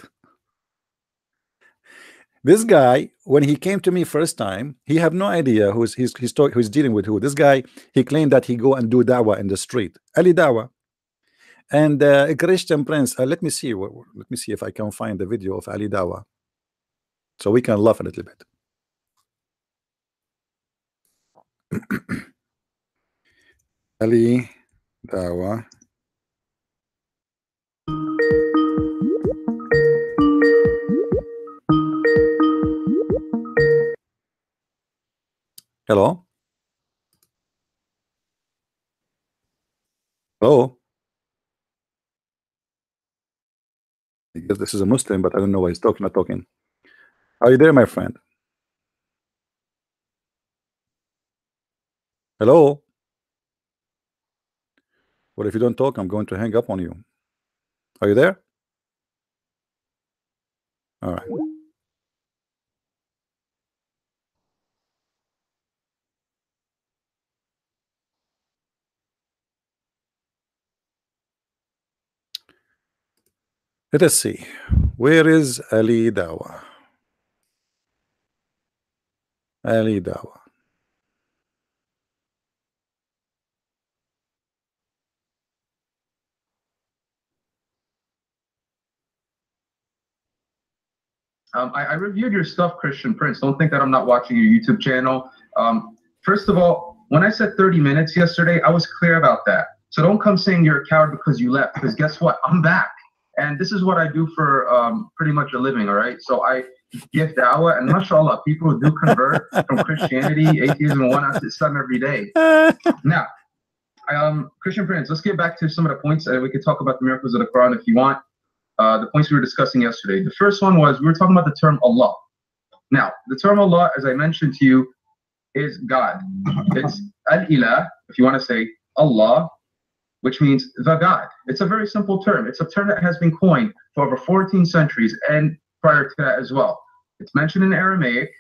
This guy, when he came to me first time, he have no idea who's dealing with who. This guy, he claimed that he go and do dawah in the street. Ali Dawah. And a Christian prince. Let me see if I can find the video of Ali Dawah, so we can laugh a little bit. Ali Dawah. Hello. Hello. I guess this is a Muslim, but I don't know why he's talking or not talking. Are you there, my friend? Hello. Well, if you don't talk, I'm going to hang up on you. Are you there? All right. Let us see. Where is Ali Dawah? Ali Dawah. I reviewed your stuff, Christian Prince. Don't think that I'm not watching your YouTube channel. First of all, when I said 30 minutes yesterday, I was clear about that. So don't come saying you're a coward because you left, because guess what? I'm back. And this is what I do for pretty much a living, all right? So I give dawah, and mashallah, people do convert from Christianity, atheism, one out to sun every day. Now, Christian Prince, let's get back to some of the points, and we can talk about the miracles of the Quran if you want. The points we were discussing yesterday. The first one was we were talking about the term Allah. Now, the term Allah, as I mentioned to you, is God. It's Al-Ilah, if you want to say Allah, which means the God. It's a very simple term. It's a term that has been coined for over 14 centuries and prior to that as well. It's mentioned in Aramaic,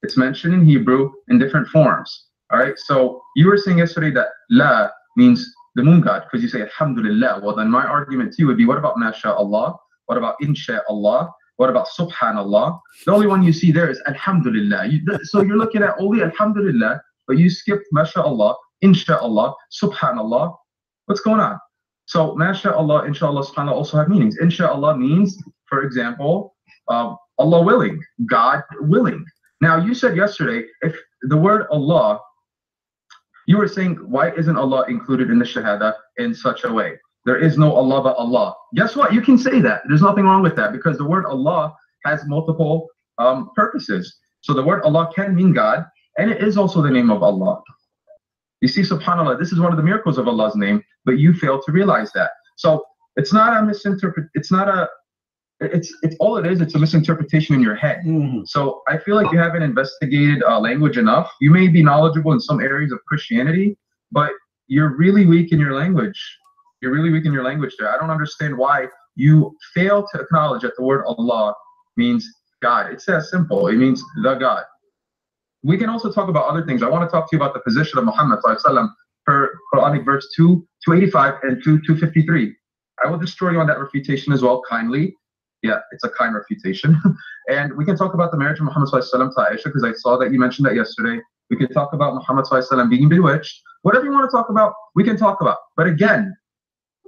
it's mentioned in Hebrew in different forms. All right. So you were saying yesterday that La means the moon god because you say Alhamdulillah. Well, then my argument to you would be, what about MashaAllah? What about InshaAllah? What about Subhanallah? The only one you see there is Alhamdulillah. So you're looking at only Alhamdulillah, but you skipped MashaAllah, InshaAllah, Subhanallah. What's going on? So MashaAllah, InshaAllah, Subhanallah also have meanings. InshaAllah means, for example, Allah willing, God willing. Now you said yesterday, if the word Allah, you were saying, why isn't Allah included in the Shahada in such a way? There is no Allah but Allah. Guess what? You can say that. There's nothing wrong with that because the word Allah has multiple purposes. So the word Allah can mean God, and it is also the name of Allah. You see, subhanAllah, this is one of the miracles of Allah's name, but you fail to realize that. So it's not a it's all it is, it's a misinterpretation in your head. So I feel like you haven't investigated language enough. You may be knowledgeable in some areas of Christianity, but you're really weak in your language. You're really weak in your language there. I don't understand why you fail to acknowledge that the word Allah means God. It's that simple. It means the God. We can also talk about other things. I want to talk to you about the position of Muhammad per Quranic verse 285 and 253. I will destroy you on that refutation as well, kindly. Yeah, it's a kind refutation. And we can talk about the marriage of Muhammad to Aisha, because I saw that you mentioned that yesterday. We can talk about Muhammad being bewitched. Whatever you want to talk about, we can talk about. But again,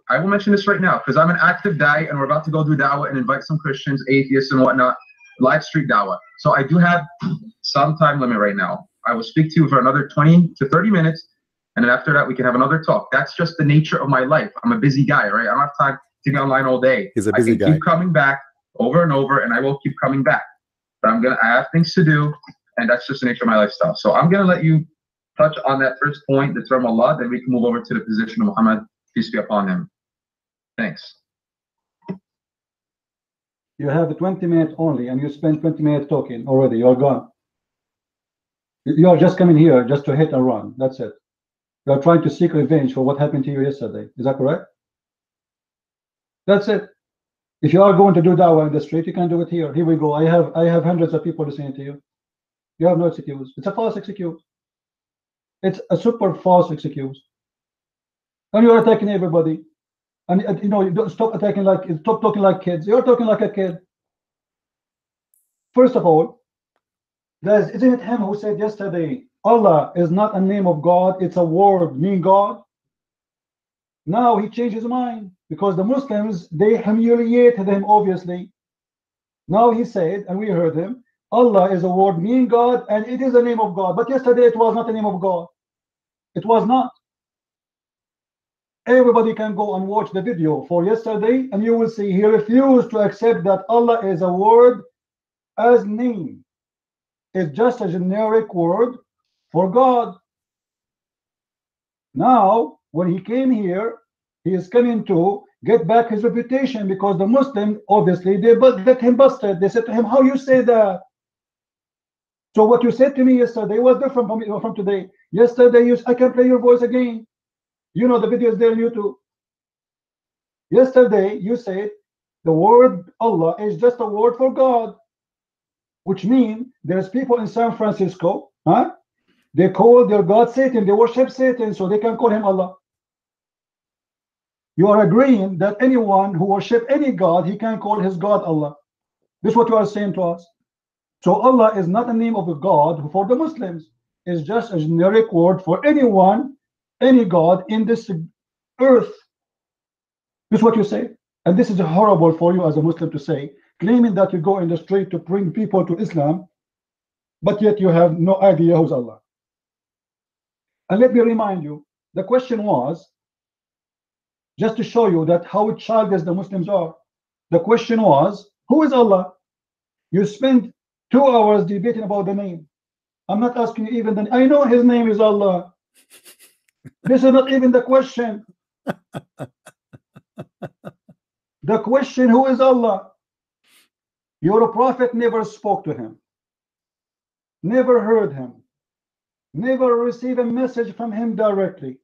I will mention this right now because I'm an active da'i and we're about to go do da'wah and invite some Christians, atheists and whatnot, live street da'wah. So I do have some time limit right now. I will speak to you for another 20 to 30 minutes. And then after that, we can have another talk. That's just the nature of my life. I'm a busy guy, right? I don't have time to be online all day. He's a busy guy. Keep coming back over and over, and I will keep coming back. But I have things to do, and that's just the nature of my lifestyle. So I'm gonna let you touch on that first point, the term Allah, then we can move over to the position of Muhammad, peace be upon him. Thanks. You have 20 minutes only, and you spend 20 minutes talking already. You're gone. You are just coming here just to hit and run. That's it. You are trying to seek revenge for what happened to you yesterday. Is that correct? That's it. If you are going to do da'wah in the street, you can do it here. Here we go. I have hundreds of people listening to you. You have no excuse. It's a false excuse. It's a super false excuse. And you are attacking everybody. And you know, you don't stop attacking stop talking like kids. You're talking like a kid. First of all, guys, isn't it him who said yesterday, Allah is not a name of God, it's a word meaning God? Now he changed his mind because the Muslims, they humiliated him, obviously. Now he said, and we heard him, Allah is a word meaning God, and it is a name of God. But yesterday it was not a name of God. It was not. Everybody can go and watch the video for yesterday, and you will see he refused to accept that Allah is a word as name. It's just a generic word for God. Now, when he came here, he is coming to get back his reputation because the Muslim, obviously, they get him busted. They said to him, how you say that? So what you said to me yesterday was different from today. Yesterday, I can play your voice again. You know the video is there on YouTube. Yesterday, you said the word Allah is just a word for God, which means there's people in San Francisco, huh? They call their God Satan. They worship Satan, so they can call him Allah. You are agreeing that anyone who worship any God, he can call his God Allah. This is what you are saying to us. So Allah is not a name of a God for the Muslims. It's just a generic word for anyone, any God in this earth. This is what you say. And this is horrible for you as a Muslim to say, claiming that you go in the street to bring people to Islam, but yet you have no idea who's Allah. And let me remind you, the question was, just to show you that how childish the Muslims are, the question was, who is Allah? You spent 2 hours debating about the name. I'm not asking you even then. I know his name is Allah. This is not even the question. The question, who is Allah? Your prophet never spoke to him, never heard him, never received a message from him directly.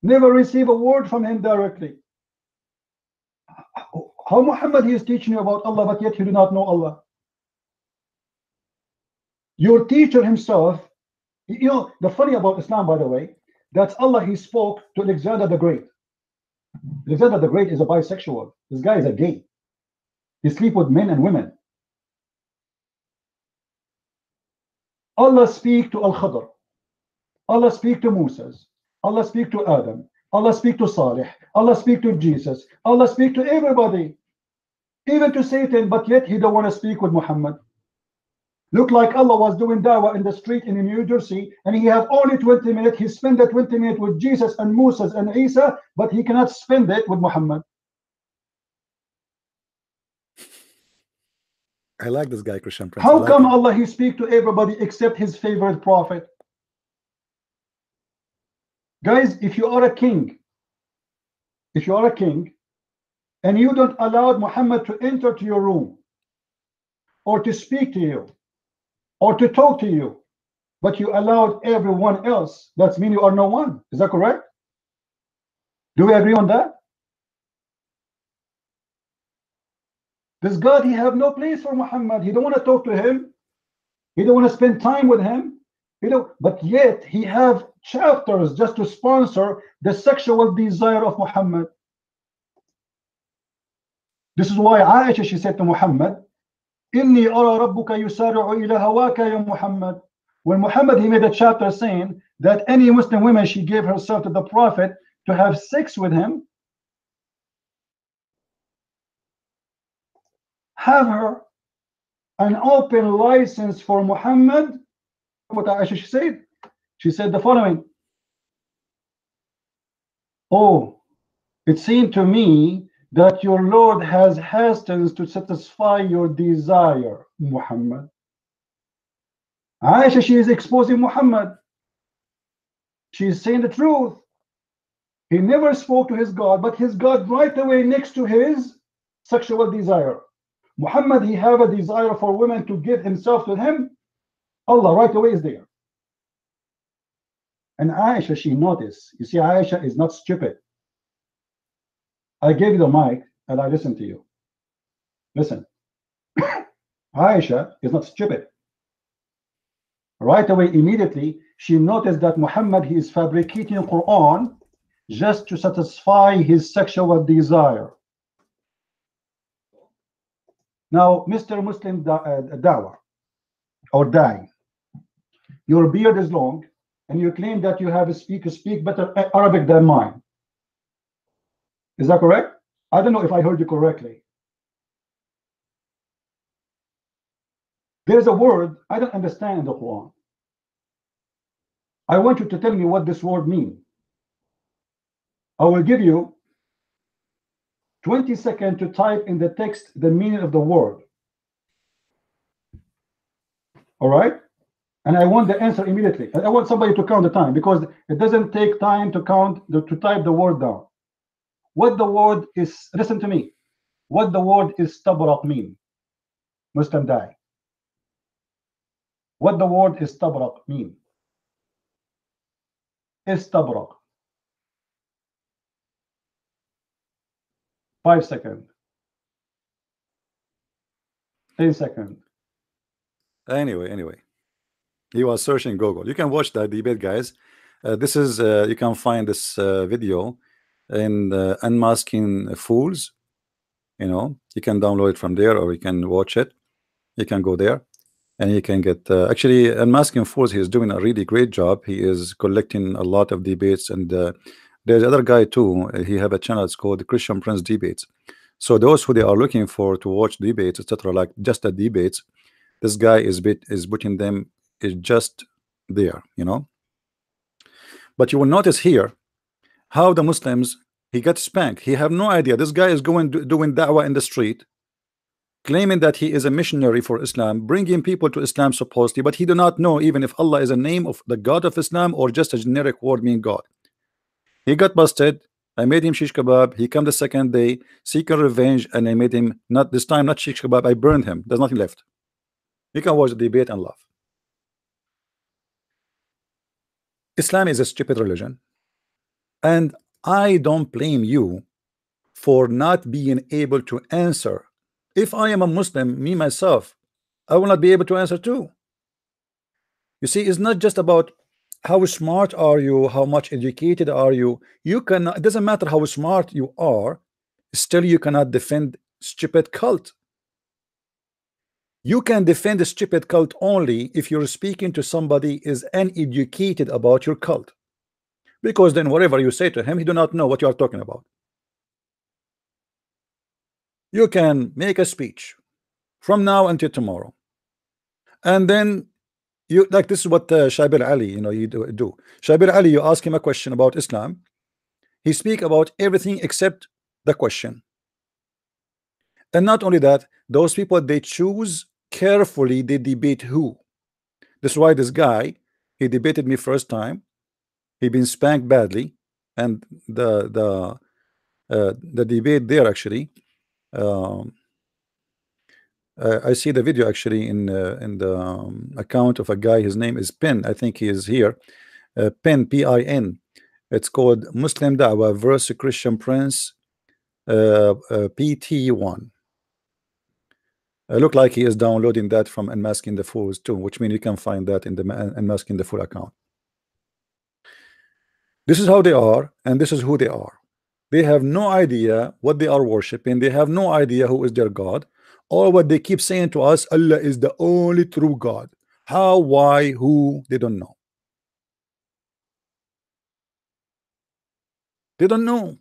never receive a word from him directly. How Muhammad he is teaching you about Allah, but yet you do not know Allah? Your teacher himself, you know, the funny about Islam, by the way, that's Allah, he spoke to Alexander the Great. Alexander the Great is a bisexual. This guy is a gay. He sleep with men and women. Allah speak to Al-Khadr. Allah speak to Moses. Allah speak to Adam. Allah speak to Salih. Allah speak to Jesus. Allah speak to everybody, even to Satan, but yet he don't want to speak with Muhammad. Look like Allah was doing dawah in the street in New Jersey, and he have only 20 minutes. He spent the 20 minutes with Jesus and Moses and Isa, but he cannot spend it with Muhammad. I like this guy, Christian Prince. How come Allah he speak to everybody except his favorite prophet? Guys, if you are a king, and you don't allow Muhammad to enter to your room or to speak to you or to talk to you, but you allowed everyone else, that means you are no one. Is that correct? Do we agree on that? This God, he have no place for Muhammad. He don't want to talk to him. He don't want to spend time with him. But yet he have chapters just to sponsor the sexual desire of Muhammad. This is why Aisha, she said to Muhammad, Inni ara rabbuka yusari'u ila hawaka ya Muhammad. When Muhammad, he made a chapter saying that any Muslim woman, she gave herself to the Prophet to have sex with him, have her an open license for Muhammad. What Aisha she said? She said the following: oh, it seemed to me that your Lord has hastens to satisfy your desire, Muhammad. Aisha, she is exposing Muhammad. She is saying the truth. He never spoke to his God, but his God right away next to his sexual desire. Muhammad, he have a desire for women to give himself to him. Allah right away is there. And Aisha, she noticed. You see, Aisha is not stupid. I gave you the mic and I listened to you. Listen. Aisha is not stupid. Right away, immediately, she noticed that Muhammad, he is fabricating Quran just to satisfy his sexual desire. Now, Mr. Muslim Dawah or Dai, your beard is long and you claim that you have a speak better Arabic than mine. Is that correct? I don't know if I heard you correctly. There's a word I don't understand in the Quran. I want you to tell me what this word means. I will give you 20 seconds to type in the text the meaning of the word. All right? And I want the answer immediately. I want somebody to count the time because it doesn't take time to type the word down. What the word is, listen to me. What the word istabrak mean? Muslim Dai. What the word istabrak mean? Istabrak. 5 seconds. 10 seconds. Anyway, he was searching Google. You can watch that debate, guys. This is you can find this video in Unmasking Fools. You know, you can download it from there, or you can watch it. You can go there, and you can get. Actually, Unmasking Fools, he is doing a really great job. He is collecting a lot of debates, and there's other guy too. He have a channel. It's called Christian Prince Debates. So those who they are looking for to watch debates, etc., like just the debates, this guy is putting them is just there, you know. But you will notice here how the Muslims, he got spanked. He have no idea. This guy is doing da'wah in the street, claiming that he is a missionary for Islam, bringing people to Islam supposedly, but he do not know even if Allah is a name of the God of Islam or just a generic word meaning God. He got busted. I made him shish kebab. He come the second day seeking revenge, and I made him not this time not shish kebab. I burned him. There's nothing left. You can watch the debate and laugh. Islam is a stupid religion. And I don't blame you for not being able to answer. If I am a Muslim, me myself, I will not be able to answer too. You see, it's not just about how smart are you, how much educated are you. You cannot, it doesn't matter how smart you are, still you cannot defend stupid cult. You can defend a stupid cult only if you're speaking to somebody is uneducated about your cult, because then whatever you say to him, he do not know what you are talking about. You can make a speech from now until tomorrow, and then you, like, this is what Shabir Ali, you do. Shabir Ali, you ask him a question about Islam, he speak about everything except the question. And not only that, those people, they choose carefully, they debate who. That's why this guy, he debated me first time, he been spanked badly, and the debate there actually, I see the video actually in the account of a guy, his name is Pin, I think he is here, Pin, P-I-N. It's called Muslim Da'wah versus Christian Prince, PT1. Look like he is downloading that from Unmasking the Fools too, which means you can find that in the Unmasking the Fool account. This is how they are, and this is who they are. They have no idea what they are worshiping. They have no idea who is their God. All what they keep saying to us, Allah is the only true God. How, why, who, they don't know. They don't know.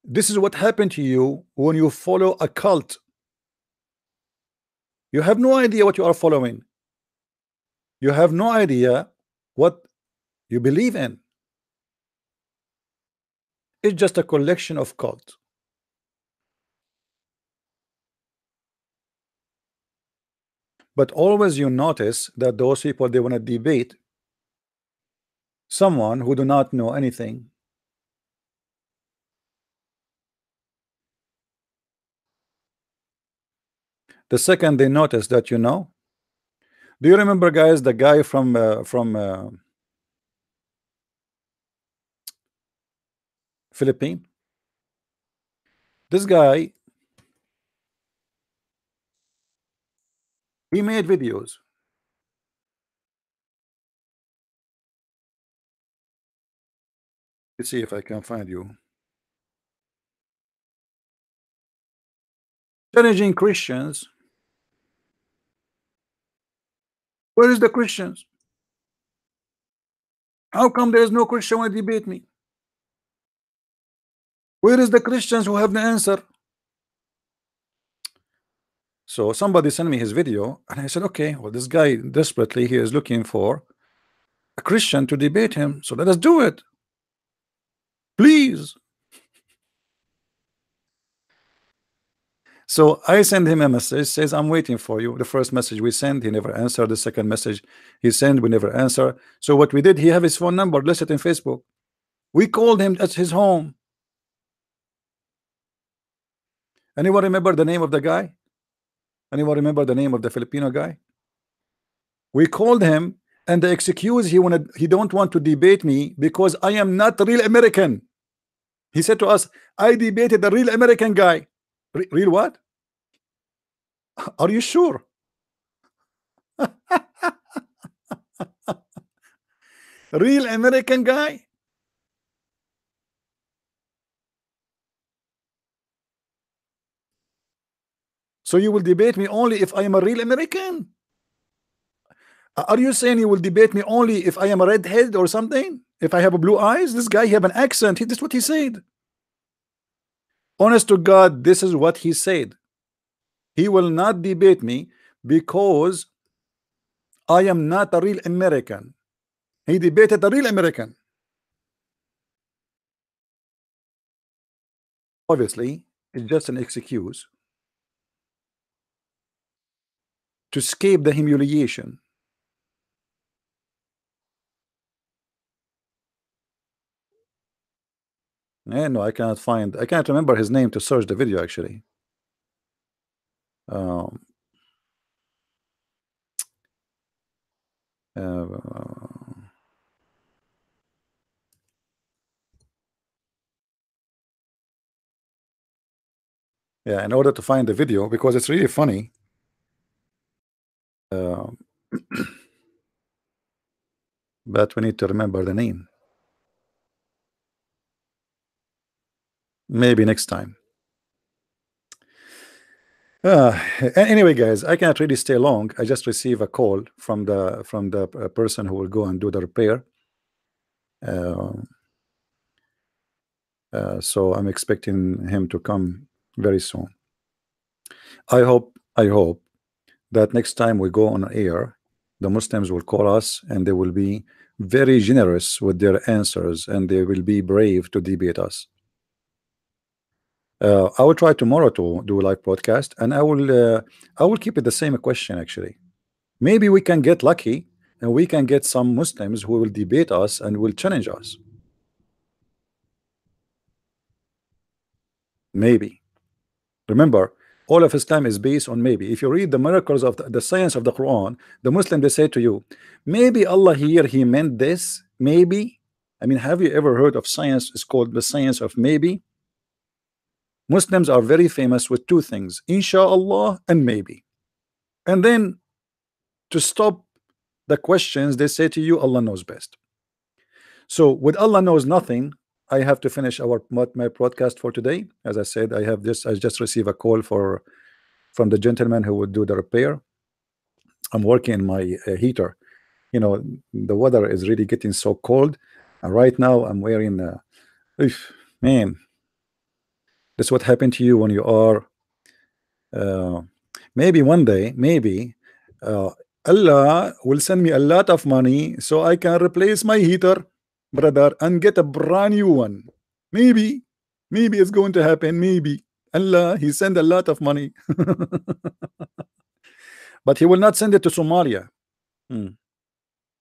This is what happened to you when you follow a cult. You have no idea what you are following. You have no idea what you believe in. It's just a collection of cults. But always you notice that those people, they want to debate someone who do not know anything. The second they notice that, do you remember, guys, the guy from Philippines? This guy, he made videos. Let's see if I can find you. Challenging Christians. Where is the Christians? How come there is no Christian who debate me? Where is the Christians who have the answer? So somebody sent me his video, and I said, okay, well, this guy desperately, he is looking for a Christian to debate him, so let us do it, please. So I send him a message, says, I'm waiting for you. The first message we send, he never answered. The second message he sent, we never answer. So what we did, he have his phone number listed in Facebook. We called him at his home. Anyone remember the name of the guy? Anyone remember the name of the Filipino guy? We called him, and the excuse he don't want to debate me because I am not a real American. He said to us, I debated the real American guy. Real what? Are you sure? Real American guy? So you will debate me only if I am a real American? Are you saying you will debate me only if I am a redhead or something? If I have a blue eyes? This guy have an accent. This is what he said. Honest to God, this is what he said. He will not debate me because I am not a real American. He debated a real American. Obviously, it's just an excuse to escape the humiliation. No, I can't remember his name to search the video actually. Yeah, in order to find the video, because it's really funny. But we need to remember the name. Maybe next time. Anyway, guys, I cannot really stay long. I just received a call from the person who will go and do the repair. So I'm expecting him to come very soon. I hope that next time we go on air, the Muslims will call us and they will be very generous with their answers, and they will be brave to debate us. I will try tomorrow to do a live broadcast, and I will keep it the same question. Actually, maybe we can get lucky and we can get some Muslims who will debate us and will challenge us. Maybe. Remember, all of Islam is based on maybe. If you read the miracles of the science of the Quran, the Muslim, they say to you, maybe Allah here, he meant this, maybe. I mean, have you ever heard of science? It's called the science of maybe. Muslims are very famous with two things, inshallah and maybe. And then to stop the questions, they say to you, Allah knows best. So with Allah knows nothing, I have to finish my broadcast for today. As I said, I just received a call from the gentleman who would do the repair. I'm working in my heater. You know, the weather is really getting so cold, and right now I'm wearing man, that's what happened to you when you are maybe one day, maybe Allah will send me a lot of money so I can replace my heater, brother, and get a brand new one. Maybe it's going to happen. Maybe Allah, he send a lot of money but he will not send it to Somalia.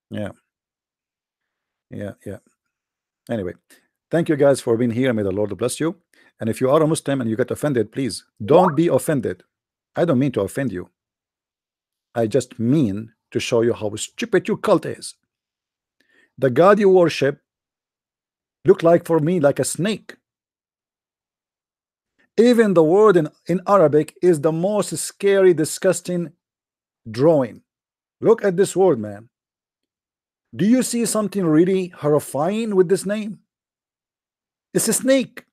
Yeah. Anyway, thank you guys for being here. May the Lord bless you. And if you are a Muslim and you get offended, please don't be offended. I don't mean to offend you. I just mean to show you how stupid your cult is. The God you worship look like for me like a snake. Even the word in Arabic is the most scary, disgusting drawing. Look at this word, man. Do you see something really horrifying with this name? It's a snake.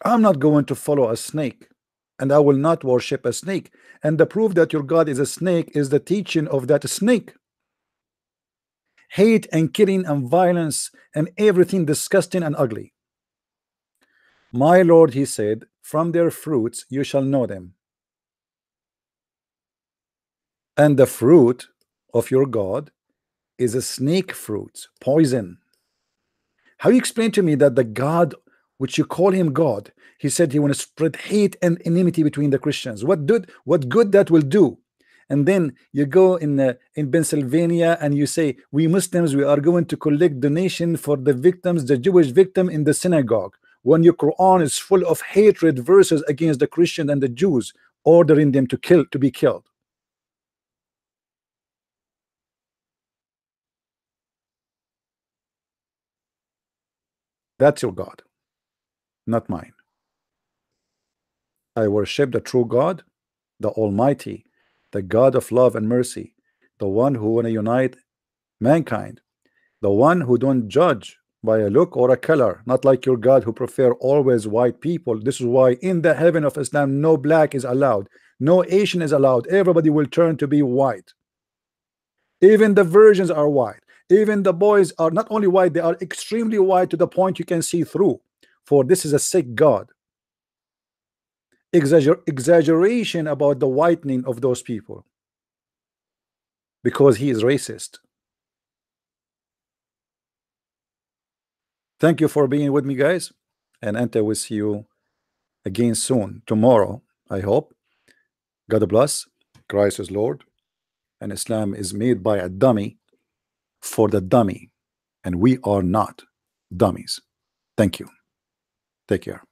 I'm not going to follow a snake, and I will not worship a snake. And the proof that your God is a snake is the teaching of that snake. Hate and killing and violence and everything disgusting and ugly. My Lord, he said, from their fruits you shall know them. And the fruit of your God is a snake fruit, poison. How you explain to me that the God which you call him God, he said he want to spread hate and enmity between the Christians? What good that will do? And then you go in Pennsylvania and you say, we Muslims, we are going to collect donation for the victims, the Jewish victim in the synagogue, when your Quran is full of hatred verses against the Christian and the Jews, ordering them to be killed. That's your God, not mine. I worship the true God, the Almighty, the God of love and mercy, the one who want to unite mankind, the one who don't judge by a look or a color, not like your God who prefer always white people. This is why in the heaven of Islam no black is allowed, no Asian is allowed. Everybody will turn to be white. Even the virgins are white. Even the boys are not only white, they are extremely white to the point you can see through. For this is a sick God. Exaggeration about the whitening of those people, because he is racist. Thank you for being with me, guys, and I will see you again soon, tomorrow, I hope. God bless. Christ is Lord, and Islam is made by a dummy for the dummy, and we are not dummies. Thank you. Take care.